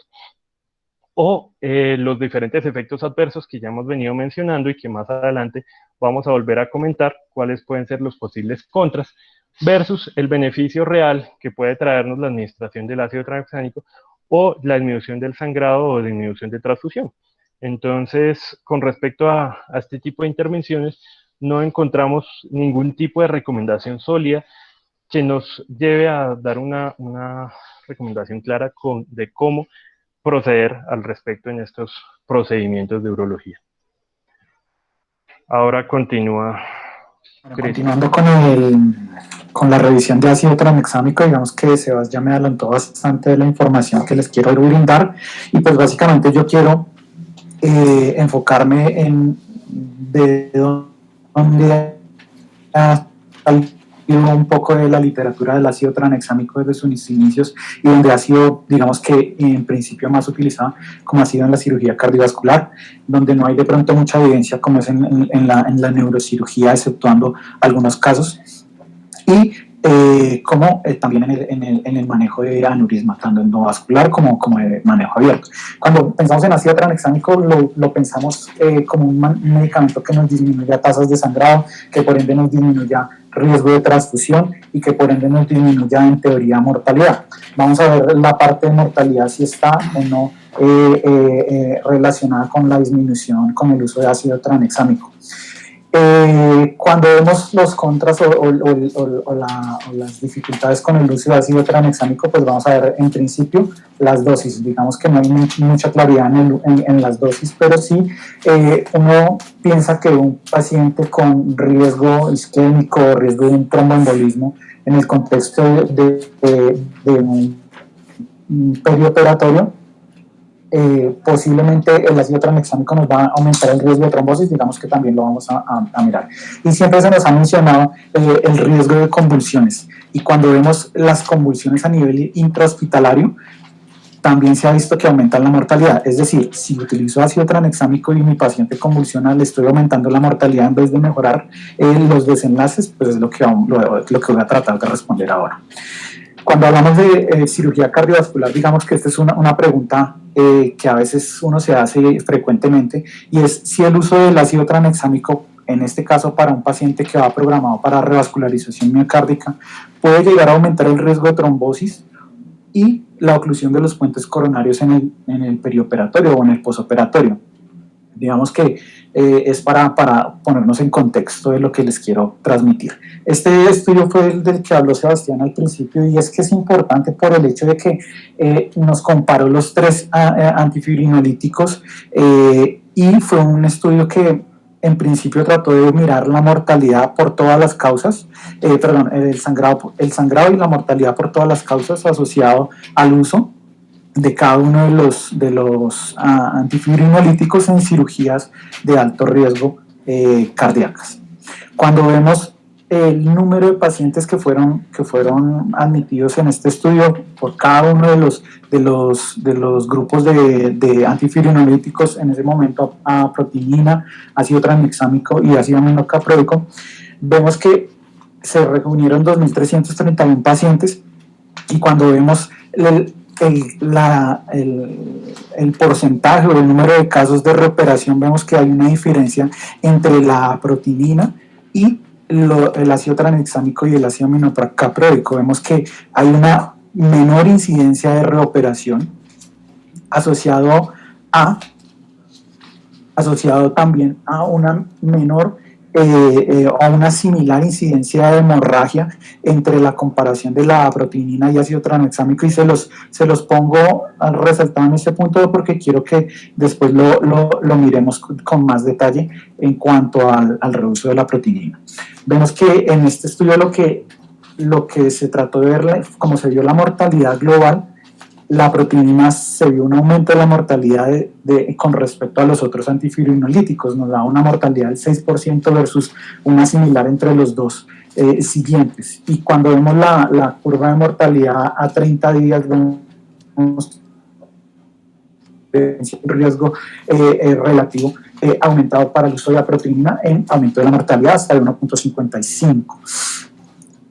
o los diferentes efectos adversos que ya hemos venido mencionando y que más adelante vamos a volver a comentar cuáles pueden ser los posibles contras versus el beneficio real que puede traernos la administración del ácido tranexámico o la disminución del sangrado o disminución de transfusión. Entonces, con respecto a este tipo de intervenciones, no encontramos ningún tipo de recomendación sólida que nos lleve a dar una recomendación clara de cómo proceder al respecto en estos procedimientos de urología. Ahora continúa. Bueno, continuando con la revisión de ácido tranexámico, digamos que Sebas ya me adelantó bastante de la información que les quiero brindar, y pues básicamente yo quiero enfocarme en de dónde ha salido un poco de la literatura del ácido tranexámico desde sus inicios y donde ha sido, digamos que en principio más utilizado, como ha sido en la cirugía cardiovascular, donde no hay de pronto mucha evidencia como es en la neurocirugía, exceptuando algunos casos, y como también en el manejo de aneurisma, tanto endovascular como de manejo abierto. Cuando pensamos en ácido tranexámico, lo pensamos como un medicamento que nos disminuya tasas de sangrado, que por ende nos disminuya riesgo de transfusión y que por ende nos disminuya en teoría mortalidad. Vamos a ver la parte de mortalidad si está o no relacionada con la disminución con el uso de ácido tranexámico. Cuando vemos los contras o las dificultades con el uso de ácido tranexámico, pues vamos a ver en principio las dosis. Digamos que no hay mucha claridad en las dosis, pero sí uno piensa que un paciente con riesgo isquémico, riesgo de un tromboembolismo, en el contexto de un perioperatorio, posiblemente el ácido tranexámico nos va a aumentar el riesgo de trombosis, digamos que también lo vamos a mirar. Y siempre se nos ha mencionado el riesgo de convulsiones, y cuando vemos las convulsiones a nivel intrahospitalario, también se ha visto que aumentan la mortalidad. Es decir, si utilizo ácido tranexámico y mi paciente convulsiona, le estoy aumentando la mortalidad en vez de mejorar los desenlaces, pues es lo que voy a tratar de responder ahora. Cuando hablamos de cirugía cardiovascular, digamos que esta es una pregunta que a veces uno se hace frecuentemente, y es si el uso del ácido tranexámico, en este caso para un paciente que va programado para revascularización miocárdica, puede llegar a aumentar el riesgo de trombosis y la oclusión de los puentes coronarios en el perioperatorio o en el posoperatorio. Digamos que es para ponernos en contexto de lo que les quiero transmitir. Este estudio fue el del que habló Sebastián al principio, y es que es importante por el hecho de que nos comparó los 3 antifibrinolíticos, y fue un estudio que en principio trató de mirar la mortalidad por todas las causas, el sangrado y la mortalidad por todas las causas asociado al uso de cada uno de los antifibrinolíticos en cirugías de alto riesgo cardíacas. Cuando vemos el número de pacientes que fueron admitidos en este estudio por cada uno de los grupos de antifibrinolíticos, en ese momento a protinina, ácido tranexámico y ácido aminocaproico, vemos que se reunieron 2.331 pacientes, y cuando vemos el porcentaje o el número de casos de reoperación, vemos que hay una diferencia entre la protinina y el ácido tranexámico y el ácido aminocaproico. Vemos que hay una menor incidencia de reoperación asociado también a una menor a una similar incidencia de hemorragia entre la comparación de la protinina y ácido tranexámico, y se los pongo resaltado en este punto porque quiero que después lo miremos con más detalle en cuanto al reuso de la protinina. Vemos que en este estudio lo que se trató de ver, como se vio la mortalidad global, la protinina se vio un aumento de la mortalidad con respecto a los otros antifibrinolíticos, nos da una mortalidad del 6% versus una similar entre los dos siguientes. Y cuando vemos la curva de mortalidad a 30 días, vemos un riesgo relativo aumentado para el uso de la proteína en aumento de la mortalidad hasta de 1.55.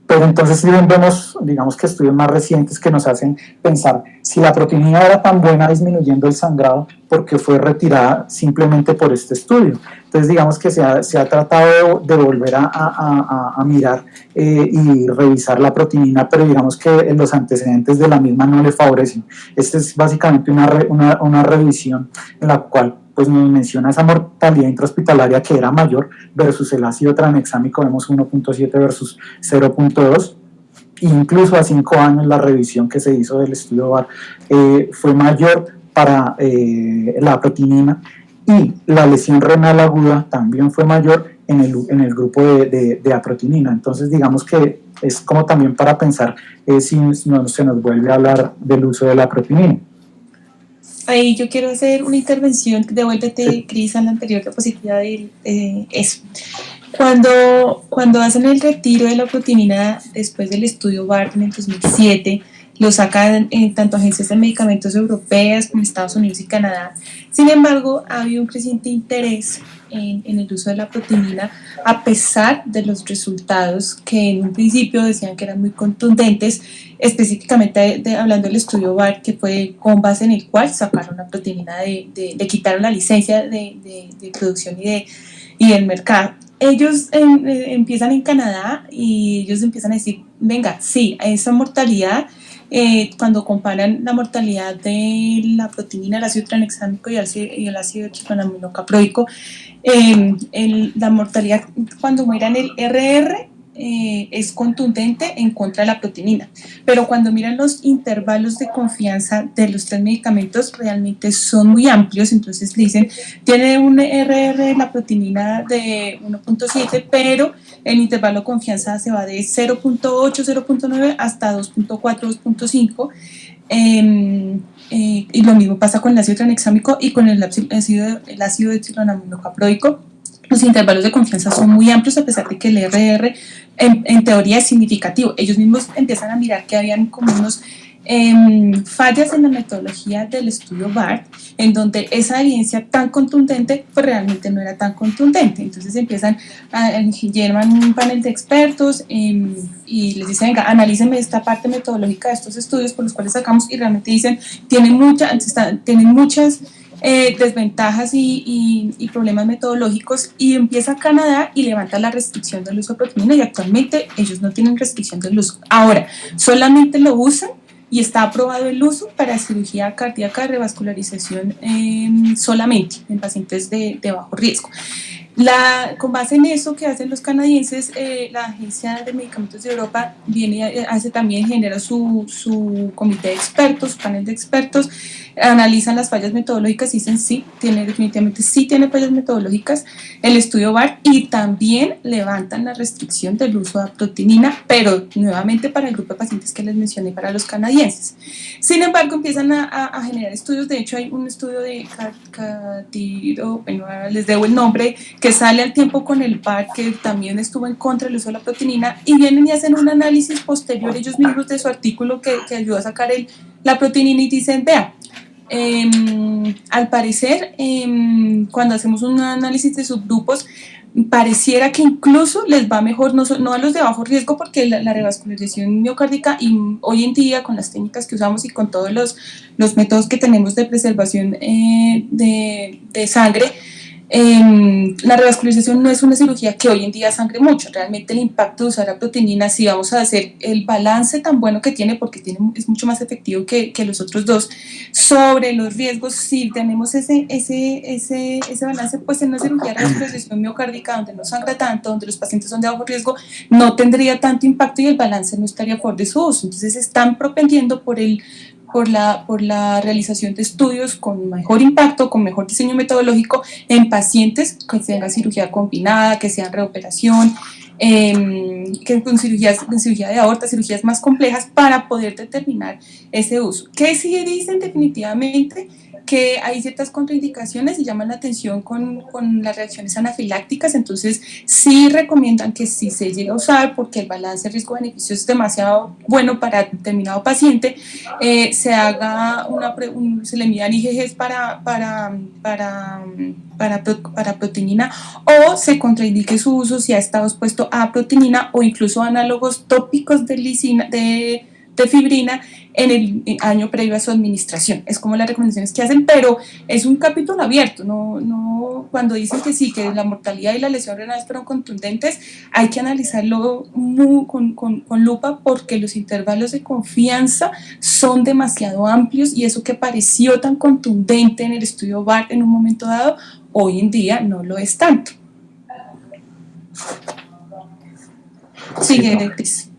Pero entonces sí vemos, digamos que estudios más recientes que nos hacen pensar si la proteína era tan buena disminuyendo el sangrado, porque fue retirada simplemente por este estudio. Entonces digamos que se ha tratado de volver a mirar y revisar la proteína, pero digamos que los antecedentes de la misma no le favorecen. Esta es básicamente una revisión en la cual pues nos menciona esa mortalidad intrahospitalaria que era mayor versus el ácido tranexámico, vemos 1.7 versus 0.2, incluso a 5 años la revisión que se hizo del estudio VAR fue mayor para la protinina, y la lesión renal aguda también fue mayor en el grupo de aprotinina. Entonces digamos que es como también para pensar si no se nos vuelve a hablar del uso de la protinina. Ahí yo quiero hacer una intervención, devuélvete, Cris, a la anterior diapositiva de eso. Cuando hacen el retiro de la protinina después del estudio BART en el 2007, lo sacan tanto agencias de medicamentos europeas como Estados Unidos y Canadá. Sin embargo, ha habido un creciente interés en el uso de la protinina, a pesar de los resultados que en un principio decían que eran muy contundentes, específicamente hablando del estudio BART, que fue con base en el cual sacaron la protinina, le quitaron la licencia de producción y del mercado. Ellos empiezan en Canadá y ellos empiezan a decir, venga, sí, esa mortalidad cuando comparan la mortalidad de la proteína, el ácido tranexámico y el ácido chilonaminocapróico, la mortalidad cuando miran el RR es contundente en contra de la proteína, pero cuando miran los intervalos de confianza de los 3 medicamentos realmente son muy amplios. Entonces dicen, tiene un RR de la proteína de 1.7, pero el intervalo de confianza se va de 0.8, 0.9 hasta 2.4, 2.5. Y lo mismo pasa con el ácido tranexámico y con el ácido epsilonaminocaproico. Los intervalos de confianza son muy amplios a pesar de que el RR en teoría es significativo. Ellos mismos empiezan a mirar que habían como unos fallas en la metodología del estudio BART, en donde esa evidencia tan contundente pues realmente no era tan contundente. Entonces llevan un panel de expertos y les dicen, venga, analícenme esta parte metodológica de estos estudios por los cuales sacamos, y realmente dicen, tienen muchas desventajas y problemas metodológicos, y empieza Canadá y levanta la restricción del uso de proteína, y actualmente ellos no tienen restricción del uso. Ahora, solamente lo usan y está aprobado el uso para cirugía cardíaca de revascularización solamente en pacientes de bajo riesgo. Con base en eso que hacen los canadienses, la Agencia de Medicamentos de Europa genera su comité de expertos, su panel de expertos, analizan las fallas metodológicas y dicen definitivamente sí tiene fallas metodológicas el estudio BART, y también levantan la restricción del uso de proteína, pero nuevamente para el grupo de pacientes que les mencioné, para los canadienses. Sin embargo, empiezan a generar estudios. De hecho, hay un estudio de Catiro, bueno, les debo el nombre, que sale al tiempo con el BART, que también estuvo en contra del uso de la proteína, y vienen y hacen un análisis posterior ellos mismos de su artículo que ayuda a sacar la proteína, y dicen, vea, al parecer, cuando hacemos un análisis de subgrupos, pareciera que incluso les va mejor, no a los de bajo riesgo, porque la revascularización miocárdica, y hoy en día con las técnicas que usamos y con todos los métodos que tenemos de preservación de sangre, la revascularización no es una cirugía que hoy en día sangre mucho. Realmente el impacto de usar la proteína, si vamos a hacer el balance tan bueno que tiene, porque es mucho más efectivo que los otros dos, sobre los riesgos, si tenemos ese balance, pues en una cirugía de revascularización miocárdica donde no sangra tanto, donde los pacientes son de bajo riesgo, no tendría tanto impacto y el balance no estaría a favor de su uso. Entonces están propendiendo por la realización de estudios con mejor impacto, con mejor diseño metodológico en pacientes que tengan cirugía combinada, que sean reoperación, que con cirugía de aorta, cirugías más complejas, para poder determinar ese uso. Que sí dicen definitivamente que hay ciertas contraindicaciones y llaman la atención con las reacciones anafilácticas. Entonces sí recomiendan que si se llega a usar, porque el balance riesgo-beneficio es demasiado bueno para determinado paciente, se le midan IgGs para proteína, o se contraindique su uso si ha estado expuesto a proteína o incluso análogos tópicos de fibrina en el año previo a su administración. Es como las recomendaciones que hacen, pero es un capítulo abierto. No, cuando dicen que sí, que la mortalidad y la lesión renal fueron contundentes, hay que analizarlo con lupa, porque los intervalos de confianza son demasiado amplios, y eso que pareció tan contundente en el estudio BART en un momento dado, hoy en día no lo es tanto. Sigue, Cris.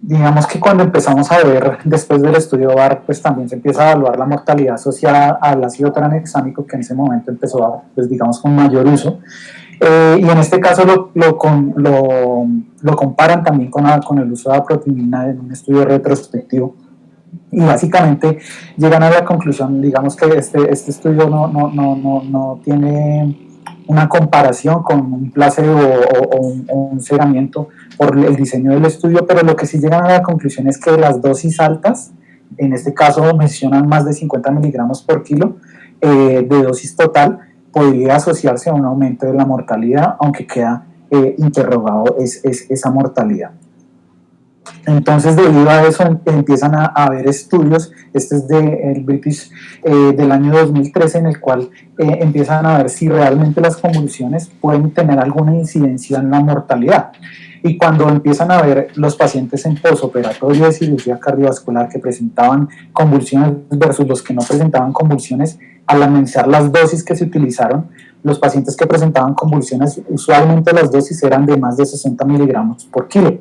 Digamos que cuando empezamos a ver, después del estudio BART, pues también se empieza a evaluar la mortalidad asociada al ácido tranexámico, que en ese momento empezó a, pues digamos, con mayor uso. Y en este caso lo comparan también con el uso de la proteína en un estudio retrospectivo. Y básicamente llegan a la conclusión, digamos que este estudio no tiene una comparación con un placebo o un cegamiento por el diseño del estudio, pero lo que sí llegan a la conclusión es que las dosis altas, en este caso mencionan más de 50 miligramos por kilo de dosis total, podría asociarse a un aumento de la mortalidad, aunque queda interrogado esa mortalidad. Entonces, debido a eso, empiezan a haber estudios. Este es del British del año 2013, en el cual empiezan a ver si realmente las convulsiones pueden tener alguna incidencia en la mortalidad. Y cuando empiezan a ver los pacientes en posoperatorio de cirugía cardiovascular que presentaban convulsiones versus los que no presentaban convulsiones, al analizar las dosis que se utilizaron, los pacientes que presentaban convulsiones, usualmente las dosis eran de más de 60 miligramos por kilo.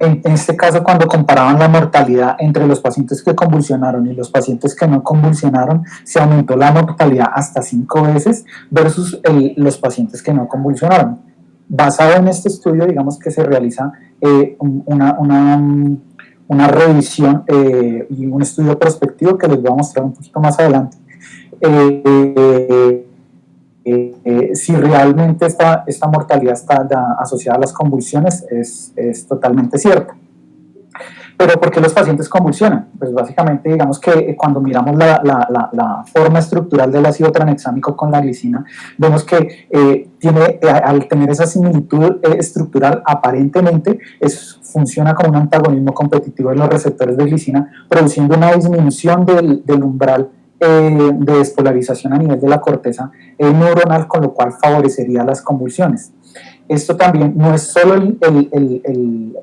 En este caso, cuando comparaban la mortalidad entre los pacientes que convulsionaron y los pacientes que no convulsionaron, se aumentó la mortalidad hasta 5 veces versus los pacientes que no convulsionaron. Basado en este estudio, digamos que se realiza una revisión y un estudio prospectivo que les voy a mostrar un poquito más adelante. Si realmente esta mortalidad está asociada a las convulsiones, es totalmente cierto. Pero ¿por qué los pacientes convulsionan? Pues básicamente digamos que cuando miramos la forma estructural del ácido tranexámico con la glicina, vemos que al tener esa similitud estructural, aparentemente funciona como un antagonismo competitivo de los receptores de glicina, produciendo una disminución del umbral de despolarización a nivel de la corteza neuronal, con lo cual favorecería las convulsiones. Esto también no es solo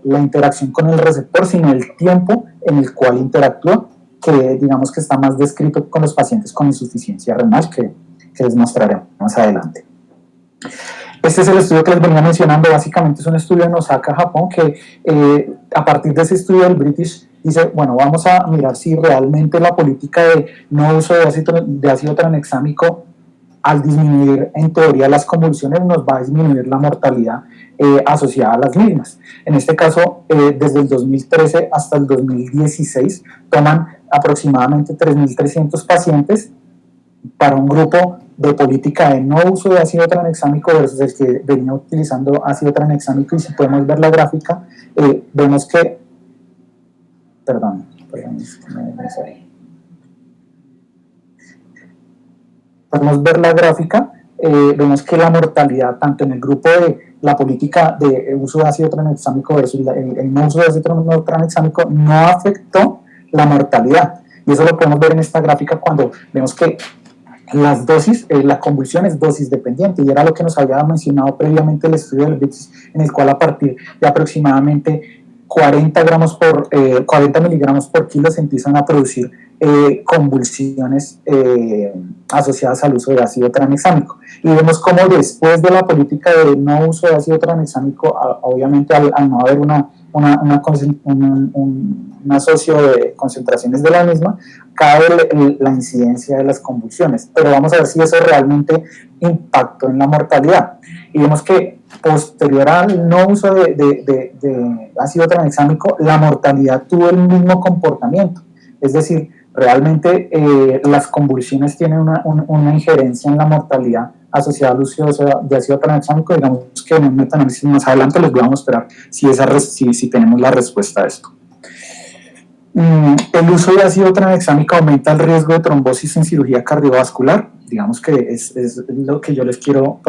la interacción con el receptor, sino el tiempo en el cual interactúa, que digamos que está más descrito con los pacientes con insuficiencia renal, que les mostraré más adelante. Este es el estudio que les venía mencionando. Básicamente es un estudio en Osaka, Japón, que a partir de ese estudio del British dice, bueno, vamos a mirar si realmente la política de no uso de ácido tranexámico, al disminuir en teoría las convulsiones, nos va a disminuir la mortalidad asociada a las mismas. En este caso, desde el 2013 hasta el 2016, toman aproximadamente 3.300 pacientes para un grupo de política de no uso de ácido tranexámico versus el que venía utilizando ácido tranexámico, y si podemos ver la gráfica, vemos que, podemos ver la gráfica, vemos que la mortalidad tanto en el grupo de la política de uso de ácido tranexámico versus el no uso de ácido tranexámico no afectó la mortalidad, y eso lo podemos ver en esta gráfica cuando vemos que las dosis, la convulsión es dosis dependiente, y era lo que nos había mencionado previamente el estudio del British, en el cual a partir de aproximadamente 40 miligramos por kilo se empiezan a producir convulsiones asociadas al uso de ácido tranexámico. Y vemos cómo después de la política de no uso de ácido tranexámico, obviamente al no haber un asocio de concentraciones de la misma, cae la incidencia de las convulsiones. Pero vamos a ver si eso realmente impactó en la mortalidad. Y vemos que posterior al no uso de ácido tranexámico, la mortalidad tuvo el mismo comportamiento. Es decir, realmente las convulsiones tienen una injerencia en la mortalidad asociada al uso de ácido tranexámico. Digamos que en un metaanálisis más adelante les voy a mostrar si tenemos la respuesta a esto. El uso de ácido tranexámico aumenta el riesgo de trombosis en cirugía cardiovascular. Digamos que es lo que yo les quiero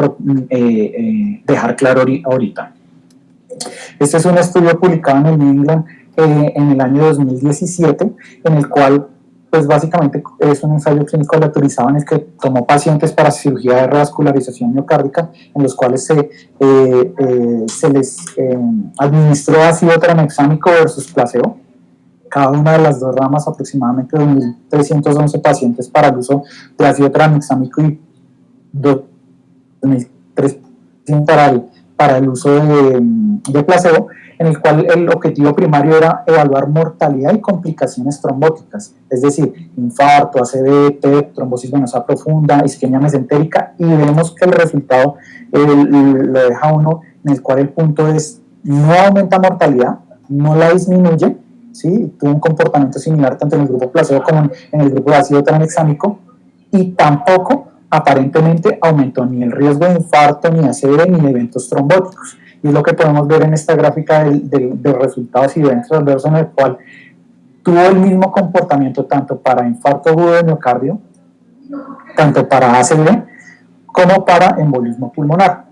dejar claro ahorita. Este es un estudio publicado en el New England en el año 2017, en el cual pues básicamente es un ensayo clínico aleatorizado en el que tomó pacientes para cirugía de revascularización miocárdica, en los cuales se les administró ácido tranexámico versus placebo. Cada una de las dos ramas, aproximadamente 2.311 pacientes para el uso de ácido tranexámico y 2.300 para el uso de placebo, en el cual el objetivo primario era evaluar mortalidad y complicaciones trombóticas, es decir, infarto, ACV, TEP, trombosis venosa profunda, isquemia mesentérica, y vemos que el resultado lo deja uno en el cual el punto es: no aumenta mortalidad, no la disminuye, ¿sí? Tuvo un comportamiento similar tanto en el grupo placebo como en el grupo de ácido tranexámico, y tampoco aparentemente aumentó ni el riesgo de infarto, ni ACV, ni de eventos trombóticos. Y es lo que podemos ver en esta gráfica de resultados y eventos adversos, en el cual tuvo el mismo comportamiento tanto para infarto agudo de miocardio, tanto para ACV, como para embolismo pulmonar.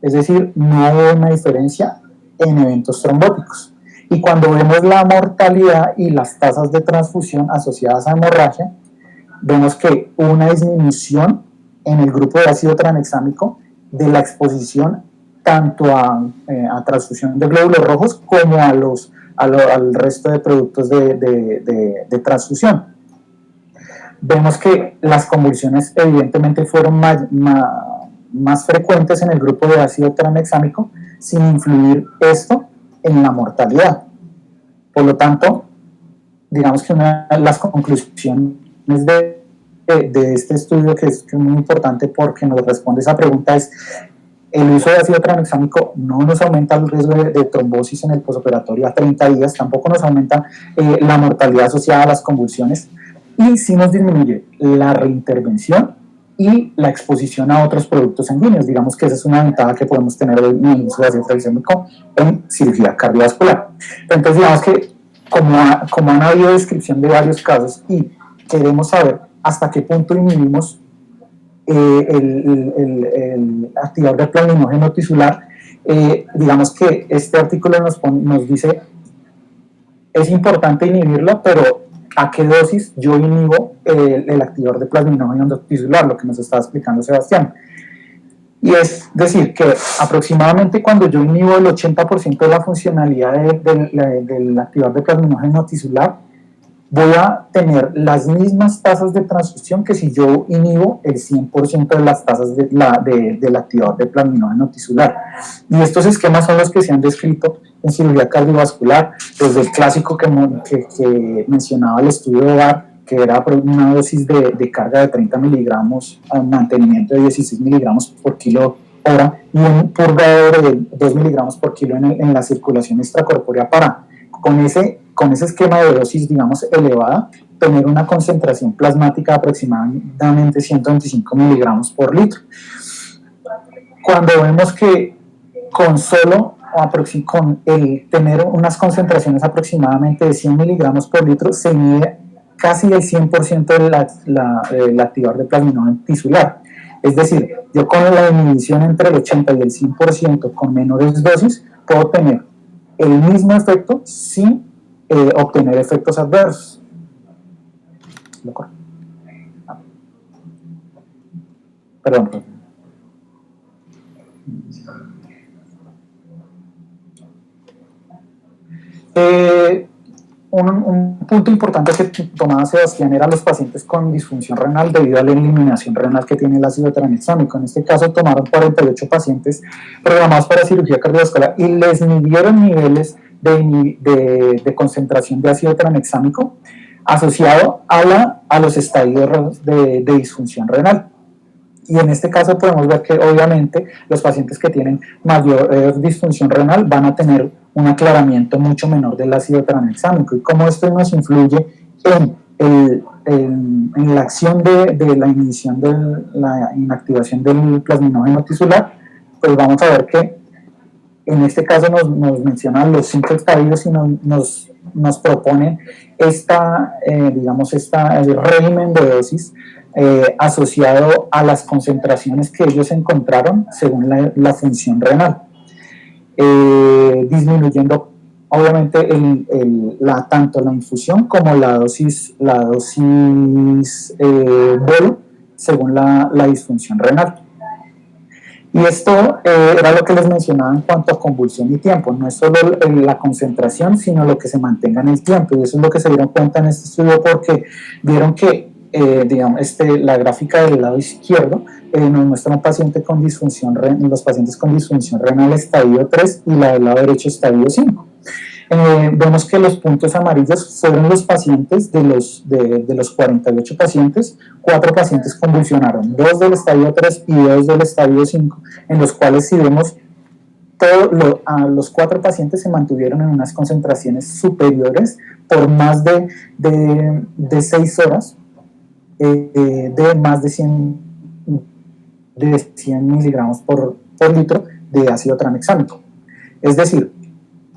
Es decir, no hubo una diferencia en eventos trombóticos. Y cuando vemos la mortalidad y las tasas de transfusión asociadas a hemorragia, vemos que hubo una disminución en el grupo de ácido tranexámico de la exposición tanto a transfusión de glóbulos rojos como al resto de productos de transfusión. Vemos que las convulsiones evidentemente fueron más frecuentes en el grupo de ácido tranexámico, sin influir esto en la mortalidad. Por lo tanto, digamos que una de las conclusiones de este estudio, que es muy importante porque nos responde esa pregunta, es: el uso de ácido tranexámico no nos aumenta el riesgo de trombosis en el posoperatorio a 30 días, tampoco nos aumenta la mortalidad asociada a las convulsiones, y sí nos disminuye la reintervención y la exposición a otros productos sanguíneos. Digamos que esa es una ventaja que podemos tener en el uso de ácido tranexámico en cirugía cardiovascular. Entonces, digamos que como han habido descripción de varios casos y queremos saber hasta qué punto inhibimos el activador de plaminógeno tisular, digamos que este artículo nos dice: es importante inhibirlo, pero ¿a qué dosis yo inhibo el activador de plaminógeno tisular? Lo que nos estaba explicando Sebastián. Y es decir, que aproximadamente cuando yo inhibo el 80% de la funcionalidad del activador de plaminógeno tisular, voy a tener las mismas tasas de transfusión que si yo inhibo el 100% de las tasas del activador de plaminógeno tisular. Y estos esquemas son los que se han descrito en cirugía cardiovascular, desde el clásico que mencionaba el estudio de Barr, que era una dosis de carga de 30 miligramos, mantenimiento de 16 miligramos por kilo hora, y un purgador de 2 miligramos por kilo en la circulación extracorpórea para, con ese esquema de dosis, digamos, elevada, tener una concentración plasmática de aproximadamente 125 miligramos por litro. Cuando vemos que con el tener unas concentraciones aproximadamente de 100 miligramos por litro, se mide casi el 100% del activador de plaminógeno tisular. Es decir, yo con la inhibición entre el 80 y el 100% con menores dosis, puedo tener el mismo efecto sin obtener efectos adversos. Perdón. Un punto importante que tomaba Sebastián era los pacientes con disfunción renal debido a la eliminación renal que tiene el ácido tranexámico. En este caso tomaron 48 pacientes programados para cirugía cardiovascular y les midieron niveles de concentración de ácido tranexámico asociado a los estadios de disfunción renal. Y en este caso podemos ver que obviamente los pacientes que tienen mayor disfunción renal van a tener un aclaramiento mucho menor del ácido tranexámico. Y cómo esto nos influye en la acción de la inhibición de la inactivación del plaminógeno tisular, pues vamos a ver que en este caso nos mencionan los 5 estadios y nos proponen el régimen de dosis asociado a las concentraciones que ellos encontraron según la función renal, disminuyendo obviamente tanto la infusión como la dosis bolo según la disfunción renal. Y esto era lo que les mencionaba en cuanto a convulsión y tiempo. No es solo la concentración, sino lo que se mantenga en el tiempo. Y eso es lo que se dieron cuenta en este estudio, porque vieron que la gráfica del lado izquierdo nos muestra un paciente con disfunción renal, los pacientes con disfunción renal estadio 3 y la del lado derecho estadio 5. Vemos que los puntos amarillos fueron los pacientes de los 48 pacientes, 4 pacientes convulsionaron, 2 del estadio 3 y 2 del estadio 5, en los cuales si vemos los 4 pacientes se mantuvieron en unas concentraciones superiores por más de 6 horas, de más de 100 miligramos por litro de ácido tranexámico. Es decir,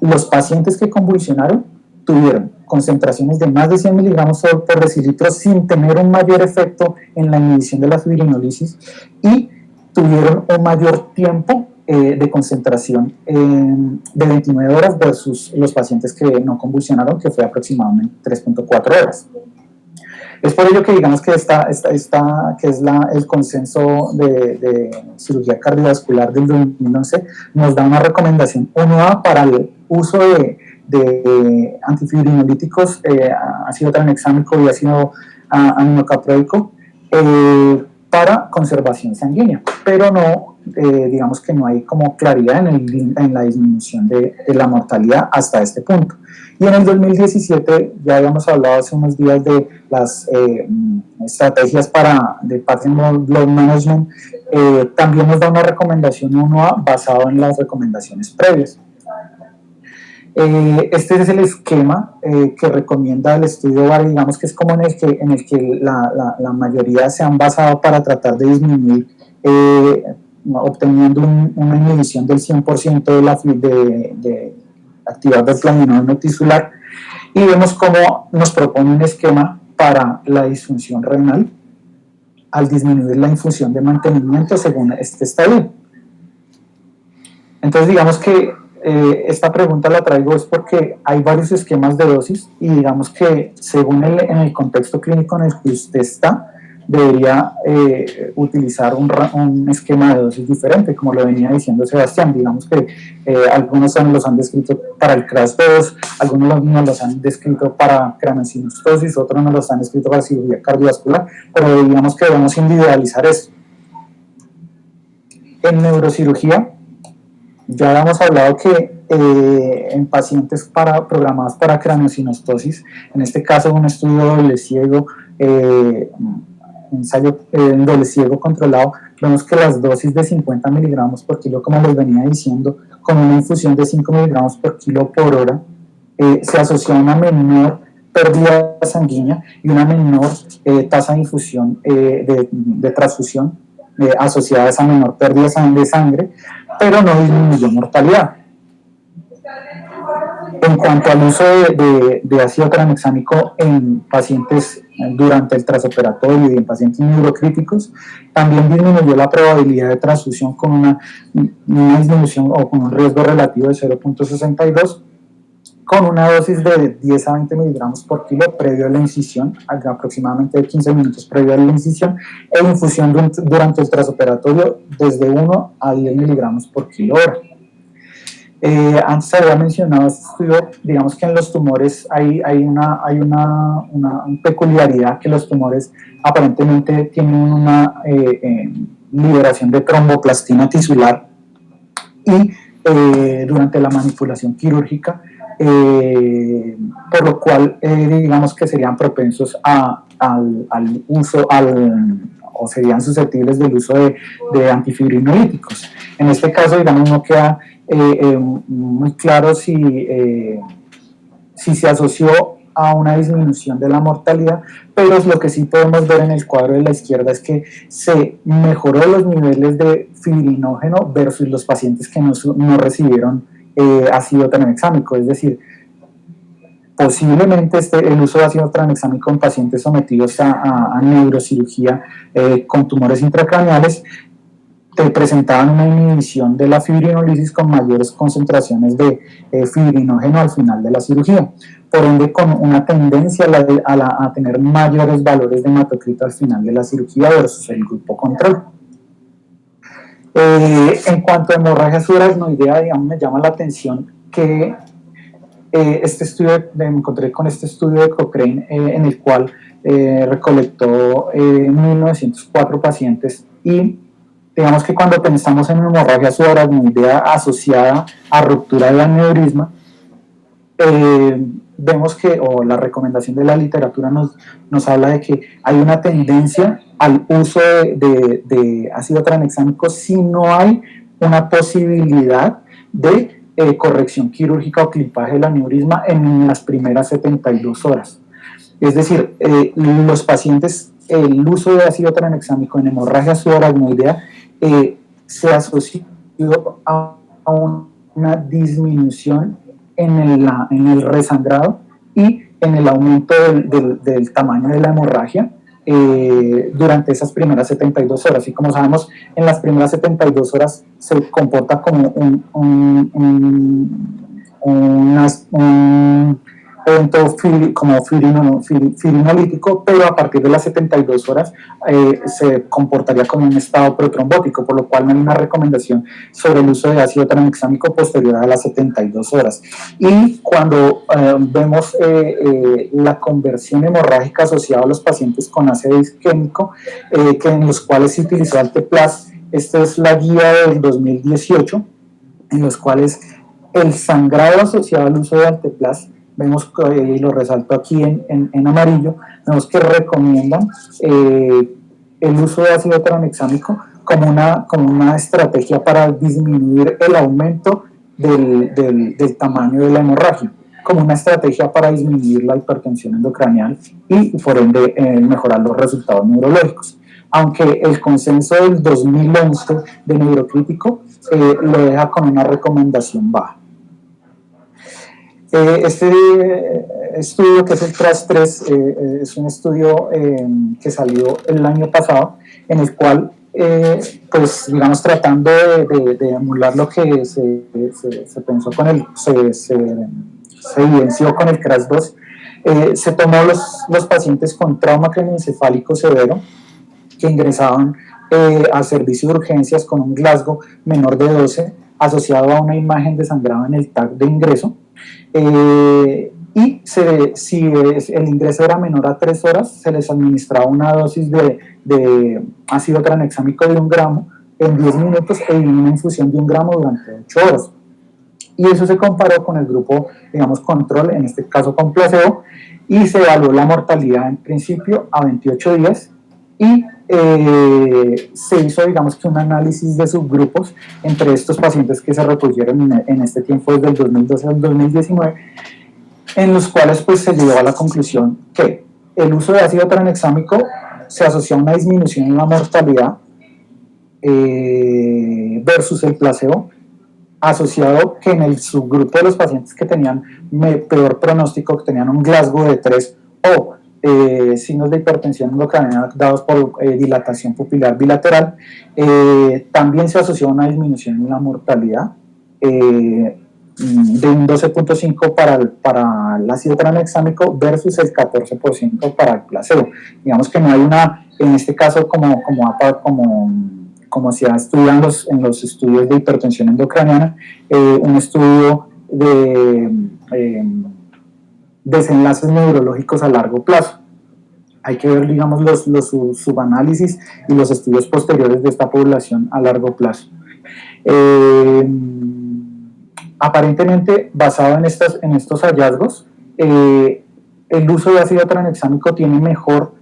los pacientes que convulsionaron tuvieron concentraciones de más de 100 miligramos por decilitro sin tener un mayor efecto en la inhibición de la fibrinólisis y tuvieron un mayor tiempo de concentración de 29 horas versus los pacientes que no convulsionaron, que fue aproximadamente 3.4 horas. Es por ello que digamos que que es el consenso de cirugía cardiovascular del 2011 nos da una recomendación 1A para el uso de antifibrinolíticos, ácido tranexámico y ácido aminocaproico para conservación sanguínea, pero no, digamos que no hay como claridad en la disminución de la mortalidad hasta este punto. Y en el 2017, ya habíamos hablado hace unos días de las estrategias de Patient Blood Management, también nos da una recomendación 1A basado en las recomendaciones previas. Este es el esquema que recomienda el estudio VARI, digamos que es como en el que la mayoría se han basado para tratar de disminuir, obteniendo una inhibición del 100% de actividad del plaminógeno tisular, y vemos cómo nos propone un esquema para la disfunción renal al disminuir la infusión de mantenimiento según este estadio. Entonces digamos que esta pregunta la traigo es porque hay varios esquemas de dosis y digamos que según en el contexto clínico en el que usted está, debería utilizar un esquema de dosis diferente, como lo venía diciendo Sebastián. Digamos que algunos los han descrito para el CRAS-2, algunos nos los han descrito para craniosynostosis, otros nos los han descrito para cirugía cardiovascular, pero digamos que debemos individualizar esto. En neurocirugía, ya habíamos hablado que en pacientes programados para craniosynostosis, en este caso un estudio doble ciego, ensayo doble ciego controlado, vemos que las dosis de 50 miligramos por kilo, como les venía diciendo, con una infusión de 5 miligramos por kilo por hora, se asocia a una menor pérdida sanguínea y una menor tasa de infusión de transfusión asociada a esa menor pérdida de sangre, pero no disminuyó mortalidad. En cuanto al uso de ácido tranexámico en pacientes durante el transoperatorio y en pacientes neurocríticos, también disminuyó la probabilidad de transfusión con una disminución o con un riesgo relativo de 0.62, con una dosis de 10 a 20 miligramos por kilo previo a la incisión, aproximadamente 15 minutos previo a la incisión, e infusión durante el transoperatorio desde 1 a 10 miligramos por kilo hora. Antes había mencionado este estudio, digamos que en los tumores hay una peculiaridad, que los tumores aparentemente tienen una liberación de tromboplastina tisular y durante la manipulación quirúrgica, por lo cual digamos que serían propensos al uso, o serían susceptibles del uso de antifibrinolíticos. En este caso, digamos, no queda muy claro si se asoció a una disminución de la mortalidad, pero lo que sí podemos ver en el cuadro de la izquierda es que se mejoró los niveles de fibrinógeno versus los pacientes que no recibieron ácido tranexámico, es decir, posiblemente el uso de ácido tranexámico en pacientes sometidos a neurocirugía con tumores intracraneales presentaban una inhibición de la fibrinolisis con mayores concentraciones de fibrinógeno al final de la cirugía, por ende con una tendencia a tener mayores valores de hematocrito al final de la cirugía versus el grupo control. En cuanto a hemorragia subaracnoidea, digamos, me llama la atención que me encontré con este estudio de Cochrane en el cual recolectó 1904 pacientes, y digamos que cuando pensamos en hemorragia subaracnoidea asociada a ruptura del aneurisma, vemos que, o la recomendación de la literatura nos habla de que hay una tendencia al uso de ácido tranexámico si no hay una posibilidad de corrección quirúrgica o clipaje del aneurisma en las primeras 72 horas. Es decir, los pacientes, el uso de ácido tranexámico en hemorragia subaracnoidea se asoció a una disminución en el resangrado y en el aumento del tamaño de la hemorragia durante esas primeras 72 horas. Y como sabemos, en las primeras 72 horas se comporta como un evento como firinolítico, pero a partir de las 72 horas se comportaría como un estado protrombótico, por lo cual no hay una recomendación sobre el uso de ácido tranexámico posterior a las 72 horas. Y cuando vemos la conversión hemorrágica asociada a los pacientes con ácido isquémico, que en los cuales se utilizó Alteplas, esta es la guía del 2018, en los cuales el sangrado asociado al uso de Alteplas, vemos, y lo resalto aquí en amarillo, vemos que recomiendan el uso de ácido tranexámico como una estrategia para disminuir el aumento del tamaño de la hemorragia, como una estrategia para disminuir la hipertensión endocranial y por ende mejorar los resultados neurológicos. Aunque el consenso del 2011 de Neurocrítico lo deja con una recomendación baja. Este estudio, que es el TRAS-3, es un estudio que salió el año pasado, en el cual, pues, digamos, tratando de emular lo que se pensó se evidenció con el CRAS-2, se tomó los pacientes con trauma craneoencefálico severo que ingresaban a servicio de urgencias con un Glasgow menor de 12 asociado a una imagen de sangrado en el TAC de ingreso. Y si el ingreso era menor a 3 horas, se les administraba una dosis de ácido tranexámico de 1 gramo en 10 minutos y una infusión de 1 gramo durante 8 horas. Y eso se comparó con el grupo, digamos, control, en este caso con placebo, y se evaluó la mortalidad en principio a 28 días y se hizo, digamos, que un análisis de subgrupos entre estos pacientes que se recogieron en este tiempo desde el 2012 al 2019, en los cuales pues se llegó a la conclusión que el uso de ácido tranexámico se asocia a una disminución en la mortalidad versus el placebo, asociado que en el subgrupo de los pacientes que tenían peor pronóstico, que tenían un Glasgow de 3 o signos de hipertensión endocraniana dados por dilatación pupilar bilateral, también se asoció a una disminución en la mortalidad de un 12.5 para el ácido tranexámico versus el 14% para el placebo. Digamos que no hay en este caso como se ha estudiado en los estudios de hipertensión endocraniana, un estudio de desenlaces neurológicos a largo plazo. Hay que ver, digamos, los subanálisis y los estudios posteriores de esta población a largo plazo. Aparentemente, basado en estos hallazgos, el uso de ácido tranexámico tiene mejor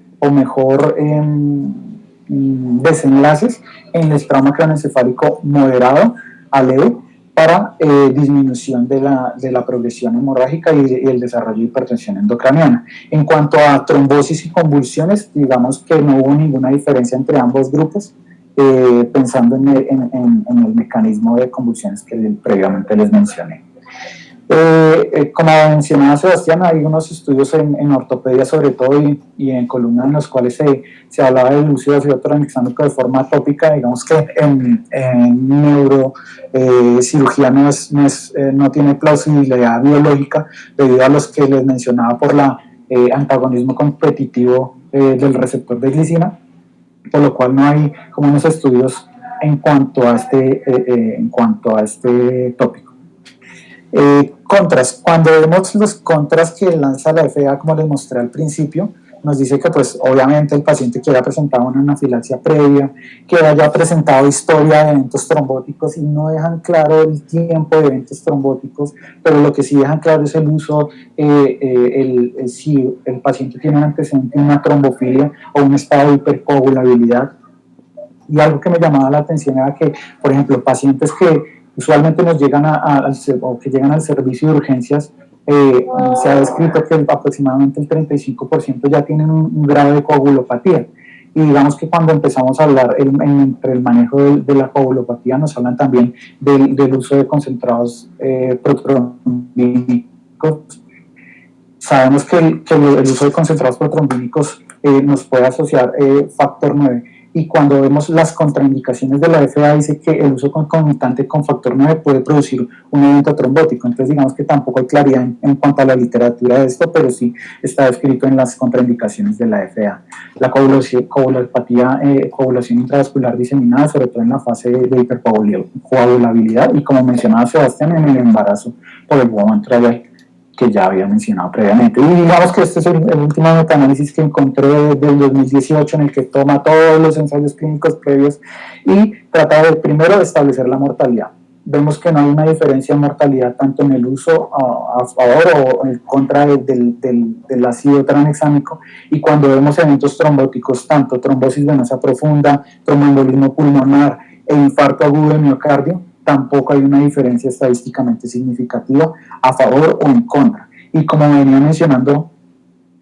desenlaces en el trauma craneoencefálico moderado a leve para disminución de la progresión hemorrágica y el desarrollo de hipertensión endocraniana. En cuanto a trombosis y convulsiones, digamos que no hubo ninguna diferencia entre ambos grupos, pensando en el mecanismo de convulsiones que previamente les mencioné. Como mencionaba Sebastián, hay unos estudios en ortopedia sobre todo y en columna en los cuales se hablaba del uso de ácido tranexámico de forma tópica. Digamos que en neurocirugía no tiene plausibilidad biológica debido a los que les mencionaba por la antagonismo competitivo del receptor de glicina, por lo cual no hay como unos estudios en cuanto a este tópico. Contras. Cuando vemos los contras que lanza la FDA, como les mostré al principio, nos dice que pues obviamente el paciente que haya presentado una anafilaxia previa, que haya presentado historia de eventos trombóticos, y no dejan claro el tiempo de eventos trombóticos, pero lo que sí dejan claro es el uso, si el paciente tiene un antecedente de una trombofilia o un estado de hipercoagulabilidad. Y algo que me llamaba la atención era que, por ejemplo, pacientes que usualmente nos llegan o que llegan al servicio de urgencias, se ha descrito que aproximadamente el 35% ya tienen un grado de coagulopatía. Y digamos que cuando empezamos a hablar entre el manejo de la coagulopatía, nos hablan también del uso de concentrados protrombínicos. Sabemos que el uso de concentrados protrombínicos nos puede asociar factor 9. y cuando vemos las contraindicaciones de la FDA dice que el uso concomitante con factor 9 puede producir un evento trombótico. Entonces digamos que tampoco hay claridad en cuanto a la literatura de esto, pero sí está escrito en las contraindicaciones de la FDA. La coagulación intravascular diseminada, sobre todo en la fase de hipercoagulabilidad y como mencionaba Sebastián, en el embarazo por el Bowman trial que ya había mencionado previamente. Y digamos que este es el último metaanálisis que encontré del 2018 en el que toma todos los ensayos clínicos previos y trata de primero establecer la mortalidad. Vemos que no hay una diferencia en mortalidad tanto en el uso a favor o en contra del ácido tranexámico, y cuando vemos eventos trombóticos, tanto trombosis venosa profunda, tromboembolismo pulmonar e infarto agudo de miocardio, tampoco hay una diferencia estadísticamente significativa a favor o en contra. Y como venía mencionando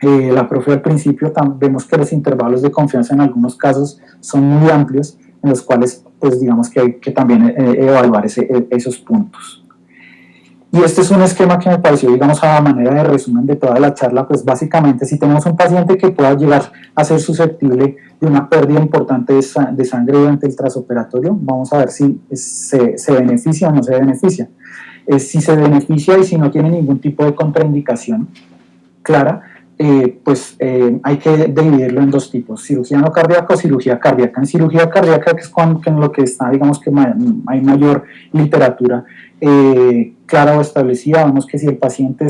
la profe al principio, vemos que los intervalos de confianza en algunos casos son muy amplios, en los cuales pues digamos que hay que también evaluar esos puntos. Y este es un esquema que me pareció, digamos, a manera de resumen de toda la charla. Pues básicamente, si tenemos un paciente que pueda llegar a ser susceptible de una pérdida importante de sangre durante el trasoperatorio, vamos a ver si se beneficia o no se beneficia. Si se beneficia y si no tiene ningún tipo de contraindicación clara, hay que dividirlo en dos tipos: cirugía no cardíaca o cirugía cardíaca. En cirugía cardíaca, que es en lo que está, digamos que hay mayor literatura clara o establecida, vemos que si el paciente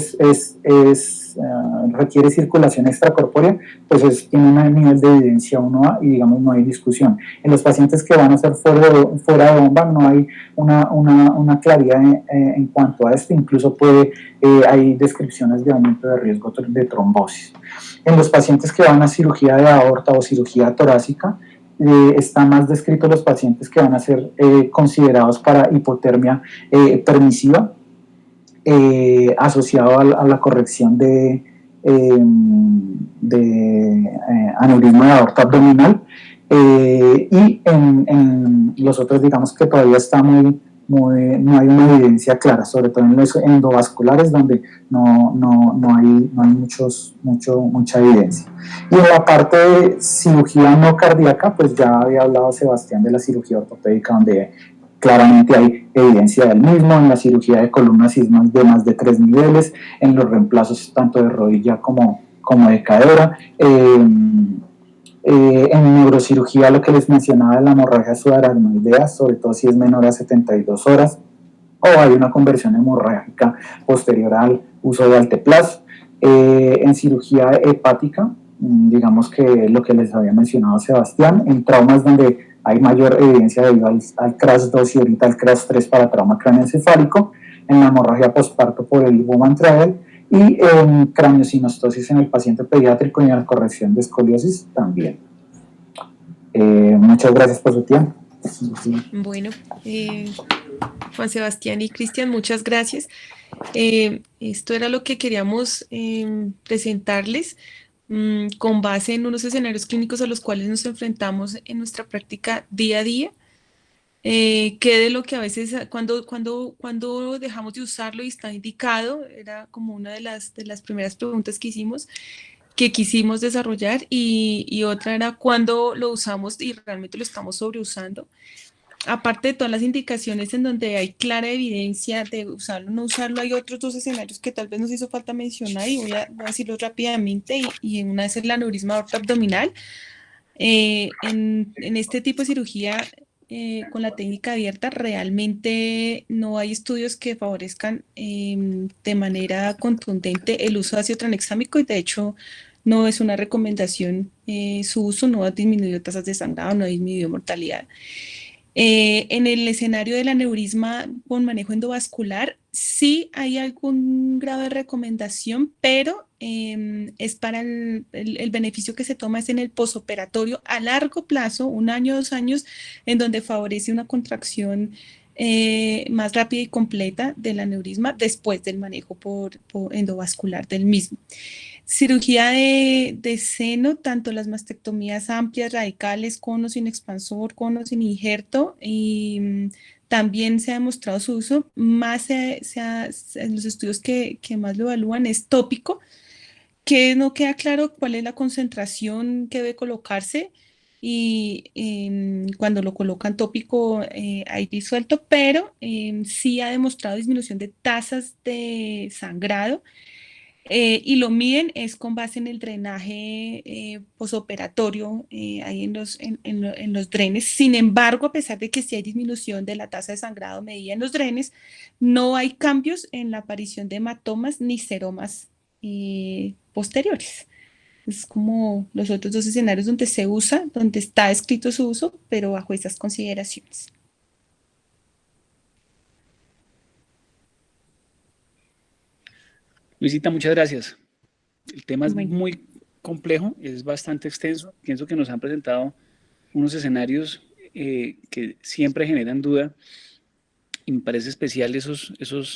requiere circulación extracorpórea, pues tiene un nivel de evidencia 1A y digamos no hay discusión. En los pacientes que van a ser fuera de bomba no hay una claridad en cuanto a esto, incluso hay descripciones de aumento de riesgo de trombosis. En los pacientes que van a cirugía de aorta o cirugía torácica, están más descritos los pacientes que van a ser considerados para hipotermia permisiva, asociado a la corrección de aneurisma de aorta abdominal, y en los otros digamos que todavía está no hay una evidencia clara, sobre todo en los endovasculares donde no hay mucha evidencia. Y en la parte de cirugía no cardíaca, pues ya había hablado Sebastián de la cirugía ortopédica, donde claramente hay evidencia del mismo, en la cirugía de columna cismal de más de 3 niveles, en los reemplazos tanto de rodilla como de cadera, en neurocirugía, lo que les mencionaba de la hemorragia subaracnoidea, sobre todo si es menor a 72 horas, o hay una conversión hemorrágica posterior al uso de Alteplast. En cirugía hepática, digamos que lo que les había mencionado Sebastián, en traumas donde hay mayor evidencia debido al CRAS 2 y ahorita al CRAS 3 para trauma craneoencefálico, en la hemorragia postparto por el Bowman trial, y en craniosinostosis en el paciente pediátrico y en la corrección de escoliosis también. Muchas gracias por su tiempo. Bueno, Juan Sebastián y Cristian, muchas gracias. Esto era lo que queríamos presentarles con base en unos escenarios clínicos a los cuales nos enfrentamos en nuestra práctica día a día. Que de lo que a veces cuando dejamos de usarlo y está indicado, era como una de las primeras preguntas que quisimos desarrollar, y otra era cuando lo usamos y realmente lo estamos sobreusando. Aparte de todas las indicaciones en donde hay clara evidencia de usarlo o no usarlo, hay otros dos escenarios que tal vez nos hizo falta mencionar y voy a decirlos rápidamente, y una es el aneurisma aorta abdominal. En este tipo de cirugía con la técnica abierta realmente no hay estudios que favorezcan de manera contundente el uso de ácido tranexámico, y de hecho no es una recomendación. Su uso no ha disminuido tasas de sangrado, no ha disminuido mortalidad. En el escenario del aneurisma con manejo endovascular, sí hay algún grado de recomendación, pero es para el beneficio que se toma es en el posoperatorio a largo plazo, 1 año, 2 años, en donde favorece una contracción más rápida y completa del aneurisma después del manejo por endovascular del mismo. Cirugía de seno, tanto las mastectomías amplias, radicales, cono sin expansor, cono sin injerto, y también se ha demostrado su uso. Más en los estudios que más lo evalúan es tópico, que no queda claro cuál es la concentración que debe colocarse, y cuando lo colocan tópico hay disuelto, pero sí ha demostrado disminución de tasas de sangrado. Y lo miden es con base en el drenaje posoperatorio ahí en los drenes. Sin embargo, a pesar de que sí hay disminución de la tasa de sangrado medida en los drenes, no hay cambios en la aparición de hematomas ni seromas posteriores. Es como los otros dos escenarios donde se usa, donde está escrito su uso, pero bajo esas consideraciones. Luisita, muchas gracias. El tema es Bueno, muy complejo, es bastante extenso. Pienso que nos han presentado unos escenarios que siempre generan duda y me parece especial esos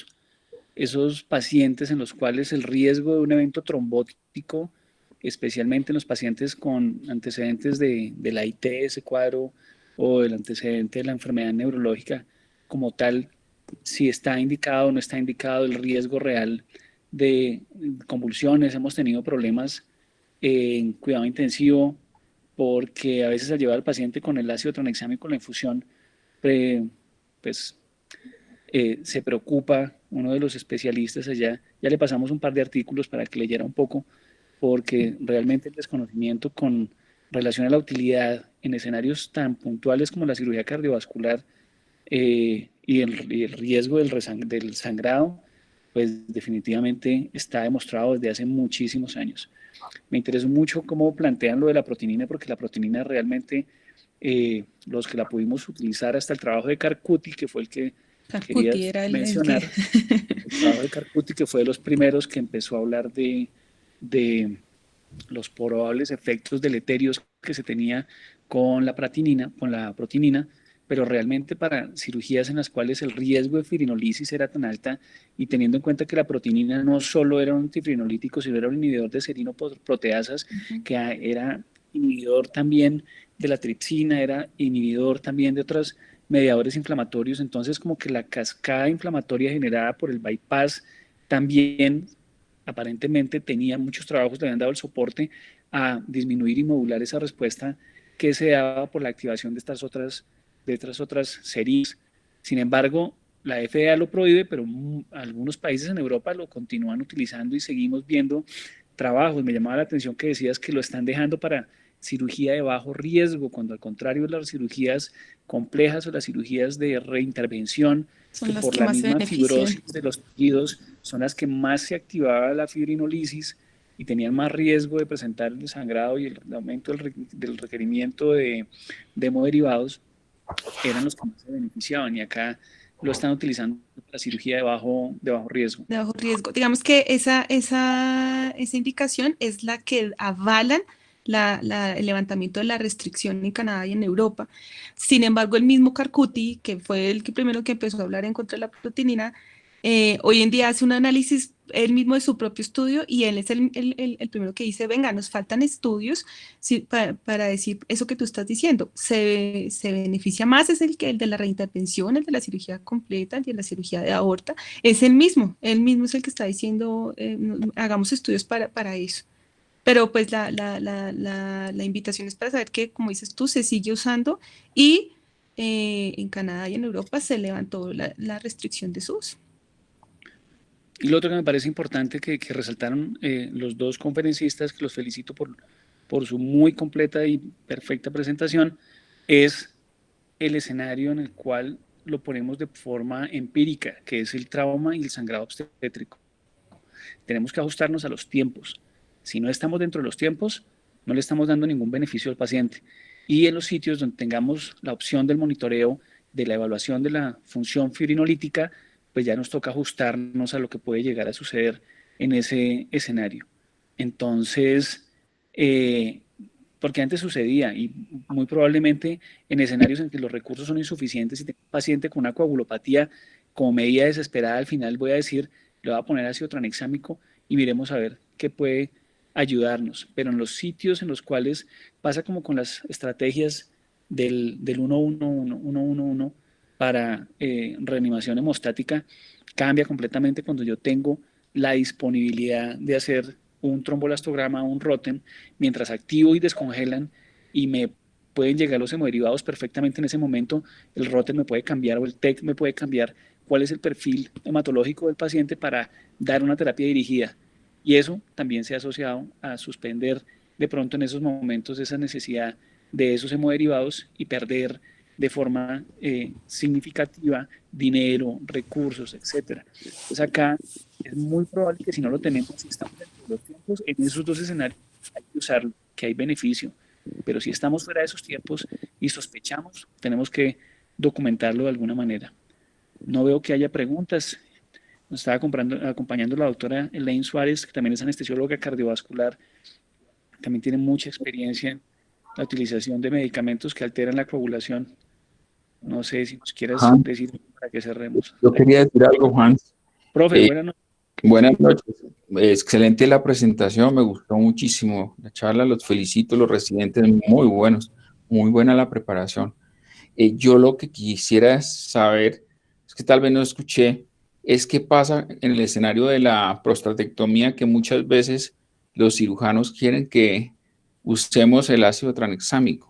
pacientes en los cuales el riesgo de un evento trombótico, especialmente en los pacientes con antecedentes de la IT, ese cuadro, o el antecedente de la enfermedad neurológica como tal, si está indicado o no está indicado el riesgo real de convulsiones. Hemos tenido problemas en cuidado intensivo porque a veces al llevar al paciente con el ácido tranexámico, la infusión, pues se preocupa uno de los especialistas allá. Ya le pasamos un par de artículos para que leyera un poco, porque realmente el desconocimiento con relación a la utilidad en escenarios tan puntuales como la cirugía cardiovascular y el riesgo del sangrado, pues definitivamente está demostrado desde hace muchísimos años. Me interesó mucho cómo plantean lo de la protinina, porque la protinina realmente, los que la pudimos utilizar hasta el trabajo de Carcuti, que fue el que Carcuti querías era el que... mencionar, el trabajo de Carcuti, que fue de los primeros que empezó a hablar de los probables efectos deleterios que se tenía con la protinina, pero realmente para cirugías en las cuales el riesgo de fibrinolisis era tan alta y teniendo en cuenta que la protinina no solo era un antifibrinolítico, sino era un inhibidor de serinoproteasas, que era inhibidor también de la tripsina, era inhibidor también de otros mediadores inflamatorios, entonces como que la cascada inflamatoria generada por el bypass también aparentemente tenía muchos trabajos, le habían dado el soporte a disminuir y modular esa respuesta que se daba por la activación de estas otras series. Sin embargo, la FDA lo prohíbe, pero algunos países en Europa lo continúan utilizando y seguimos viendo trabajos. Me llamaba la atención que decías que lo están dejando para cirugía de bajo riesgo, cuando al contrario las cirugías complejas o las cirugías de reintervención, son que las por que la más se misma benefician. fibrosis de los tejidos son las que más se activaba la fibrinolisis y tenían más riesgo de presentar el sangrado y el aumento del requerimiento de hemoderivados, eran los que más se beneficiaban y acá lo están utilizando para cirugía de bajo riesgo. De bajo riesgo. Digamos que esa indicación es la que avalan el levantamiento de la restricción en Canadá y en Europa. Sin embargo, el mismo Carcuti, que fue el que primero que empezó a hablar en contra de la protinina, hoy en día hace un análisis él mismo de su propio estudio y él es el primero que dice, venga, nos faltan estudios para decir eso que tú estás diciendo. Se beneficia más es el de la reintervención, el de la cirugía completa, el de la cirugía de aorta. Es él mismo es el que está diciendo, hagamos estudios para eso. Pero pues la invitación es para saber que, como dices tú, se sigue usando y en Canadá y en Europa se levantó la restricción de su uso. Y lo otro que me parece importante que resaltaron los dos conferencistas, que los felicito por su muy completa y perfecta presentación, es el escenario en el cual lo ponemos de forma empírica, que es el trauma y el sangrado obstétrico. Tenemos que ajustarnos a los tiempos. Si no estamos dentro de los tiempos, no le estamos dando ningún beneficio al paciente. Y en los sitios donde tengamos la opción del monitoreo, de la evaluación de la función fibrinolítica, pues ya nos toca ajustarnos a lo que puede llegar a suceder en ese escenario. Entonces, porque antes sucedía y muy probablemente en escenarios en que los recursos son insuficientes y tengo un paciente con una coagulopatía como medida desesperada, al final voy a decir, le voy a poner ácido tranexámico y miremos a ver qué puede ayudarnos. Pero en los sitios en los cuales pasa como con las estrategias del 1-1-1 para reanimación hemostática, cambia completamente cuando yo tengo la disponibilidad de hacer un trombolastograma o un ROTEM mientras activo y descongelan y me pueden llegar los hemoderivados perfectamente en ese momento, el Roter me puede cambiar o el TEC me puede cambiar cuál es el perfil hematológico del paciente para dar una terapia dirigida. Y eso también se ha asociado a suspender de pronto en esos momentos esa necesidad de esos hemoderivados y perder de forma significativa dinero, recursos, etc. Entonces acá es muy probable que si no lo tenemos, si estamos dentro de los tiempos, en esos dos escenarios hay que usarlo, que hay beneficio. Pero si estamos fuera de esos tiempos y sospechamos, tenemos que documentarlo de alguna manera. No veo que haya preguntas. Nos estaba acompañando la doctora Elaine Suárez, que también es anestesióloga cardiovascular, también tiene mucha experiencia en la utilización de medicamentos que alteran la coagulación. No sé si nos quieras Hans, decir para que cerremos. yo quería decir algo, Hans. Profe, buenas noches. Buenas noches. Excelente la presentación, me gustó muchísimo la charla, los felicito, los residentes muy buenos, muy buena la preparación. Yo lo que quisiera saber, es que tal vez no escuché, es qué pasa en el escenario de la prostatectomía, que muchas veces los cirujanos quieren que usemos el ácido tranexámico.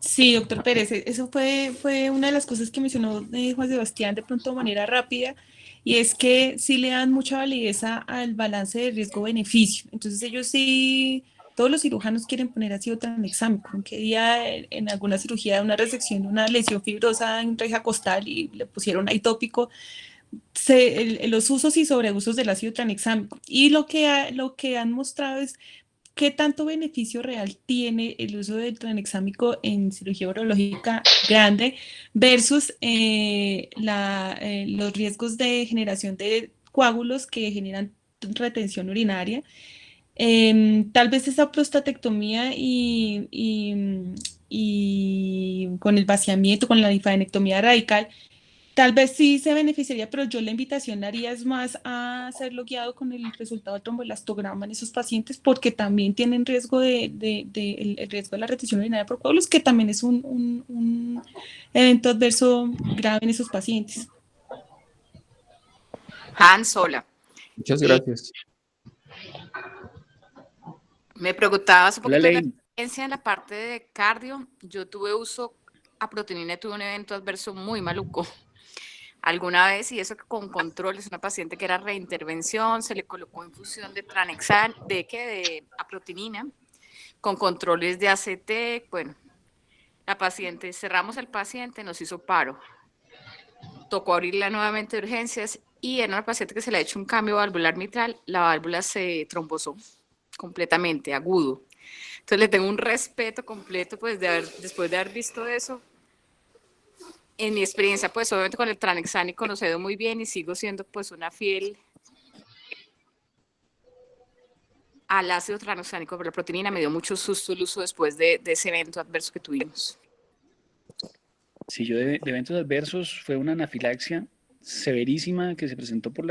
Sí, doctor Pérez, eso fue una de las cosas que mencionó Juan Sebastián de pronto de manera rápida, y es que sí le dan mucha validez al balance de riesgo-beneficio. Entonces ellos sí, todos los cirujanos quieren poner ácido tranexámico, aunque día en alguna cirugía, una resección, una lesión fibrosa en reja costal y le pusieron ahí tópico, los usos y sobreusos del ácido tranexámico. Y lo que han mostrado es qué tanto beneficio real tiene el uso del tranexámico en cirugía urológica grande versus los riesgos de generación de coágulos que generan retención urinaria. Tal vez esa prostatectomía y con el vaciamiento, con la linfadenectomía radical, tal vez sí se beneficiaría, pero yo la invitación haría es más a hacerlo guiado con el resultado del tromboelastograma en esos pacientes, porque también tienen riesgo el riesgo de la retención urinaria por coágulos, que también es un evento adverso grave en esos pacientes. Hans, hola. Muchas gracias. Me preguntabas un poquito de la Elaine. experiencia en la parte de cardio. Yo tuve uso a proteína y tuve un evento adverso muy maluco alguna vez, y eso que con control, es una paciente que era reintervención, se le colocó infusión de tranexal, de aprotinina, con controles de ACT. Bueno, la paciente, cerramos al paciente, nos hizo paro, tocó abrirla nuevamente de urgencias, y en una paciente que se le ha hecho un cambio valvular mitral, la válvula se trombosó completamente, agudo. Entonces le tengo un respeto completo, pues, después de haber visto eso. En mi experiencia, pues, obviamente con el tranexámico nos ha ido muy bien y sigo siendo, pues, una fiel al ácido tranexámico, pero la proteína me dio mucho susto el uso después de ese evento adverso que tuvimos. Sí, yo de eventos adversos fue una anafilaxia severísima que se presentó por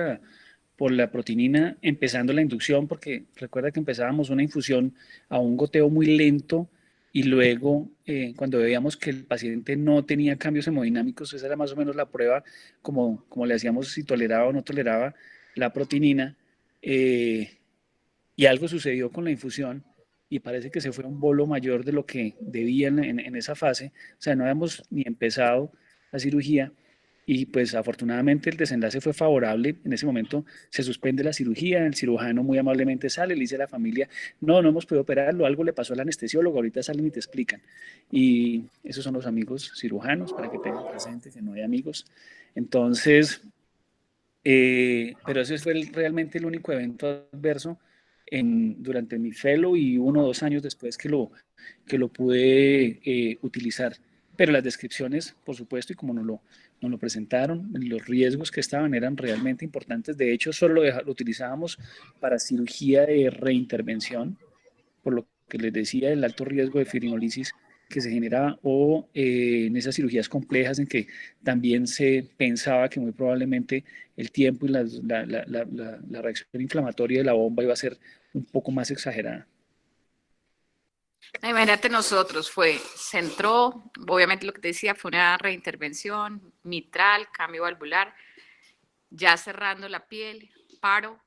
la proteína empezando la inducción, porque recuerda que empezábamos una infusión a un goteo muy lento y luego cuando veíamos que el paciente no tenía cambios hemodinámicos, esa era más o menos la prueba como le hacíamos si toleraba o no toleraba la proteína, y algo sucedió con la infusión y parece que se fue a un bolo mayor de lo que debía en esa fase. O sea, no habíamos ni empezado la cirugía y pues afortunadamente el desenlace fue favorable. En ese momento se suspende la cirugía, el cirujano muy amablemente sale, le dice a la familia, no hemos podido operarlo, algo le pasó al anestesiólogo, ahorita salen y te explican. Y esos son los amigos cirujanos, para que tengan presente que no hay amigos. Entonces, pero ese fue realmente el único evento adverso durante mi fellow y 1 o 2 años después que lo pude utilizar. Pero las descripciones, por supuesto, y como nos lo presentaron, los riesgos que estaban eran realmente importantes. De hecho, solo lo utilizábamos para cirugía de reintervención, por lo que les decía, el alto riesgo de fibrinolisis que se generaba, o en esas cirugías complejas en que también se pensaba que muy probablemente el tiempo y la reacción inflamatoria de la bomba iba a ser un poco más exagerada. Imagínate nosotros, se entró, obviamente lo que te decía, fue una reintervención mitral, cambio valvular, ya cerrando la piel, paro,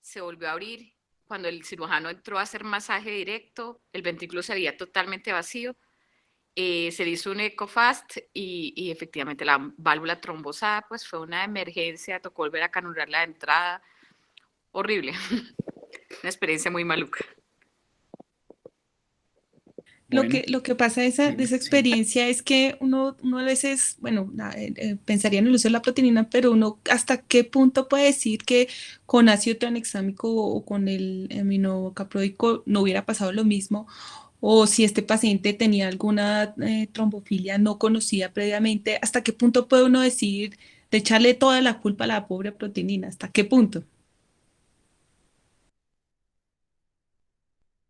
se volvió a abrir, cuando el cirujano entró a hacer masaje directo, el ventrículo se veía totalmente vacío. Se le hizo un EcoFast y efectivamente la válvula trombosada, pues fue una emergencia, tocó volver a canular la entrada. Horrible. Una experiencia muy maluca. Bueno, Lo que pasa de esa sí. experiencia es que uno a veces, bueno, pensaría en el uso de la proteína, pero uno hasta qué punto puede decir que con ácido tranexámico o con el aminocapródico no hubiera pasado lo mismo, o si este paciente tenía alguna trombofilia no conocida previamente, hasta qué punto puede uno decir de echarle toda la culpa a la pobre proteína, hasta qué punto.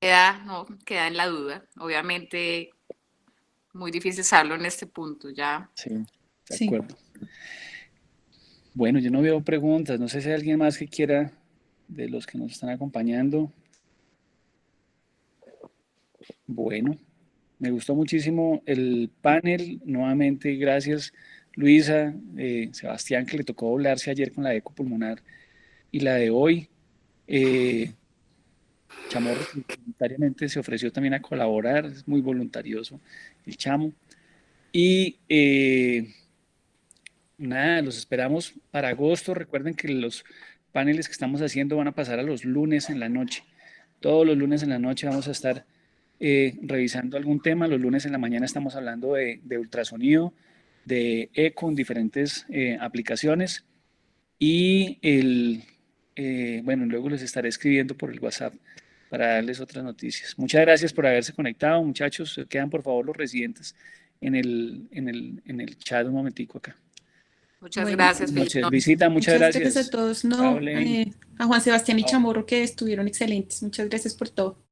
Queda en la duda. Obviamente, muy difícil saberlo en este punto. Ya. Sí, de Sí. acuerdo. Bueno, yo no veo preguntas. No sé si hay alguien más que quiera de los que nos están acompañando. Bueno, me gustó muchísimo el panel. Nuevamente, gracias, Luisa, Sebastián, que le tocó doblarse ayer con la eco pulmonar y la de hoy. Chamorro, que voluntariamente se ofreció también a colaborar, es muy voluntarioso el chamo. Y nada, los esperamos para agosto. Recuerden que los paneles que estamos haciendo van a pasar a los lunes en la noche. Todos los lunes en la noche vamos a estar revisando algún tema. Los lunes en la mañana estamos hablando de ultrasonido, de eco en diferentes aplicaciones. Y bueno, luego les estaré escribiendo por el WhatsApp para darles otras noticias. Muchas gracias por haberse conectado, muchachos. Se quedan por favor los residentes en el chat un momentico acá. Muchas Bueno, gracias. Buenas Feliz noches, noche. Luisita, muchas muchas gracias a gracias. todos. Chao, No, Len. a Juan Sebastián y Chao. Chamorro que estuvieron excelentes. Muchas gracias por todo.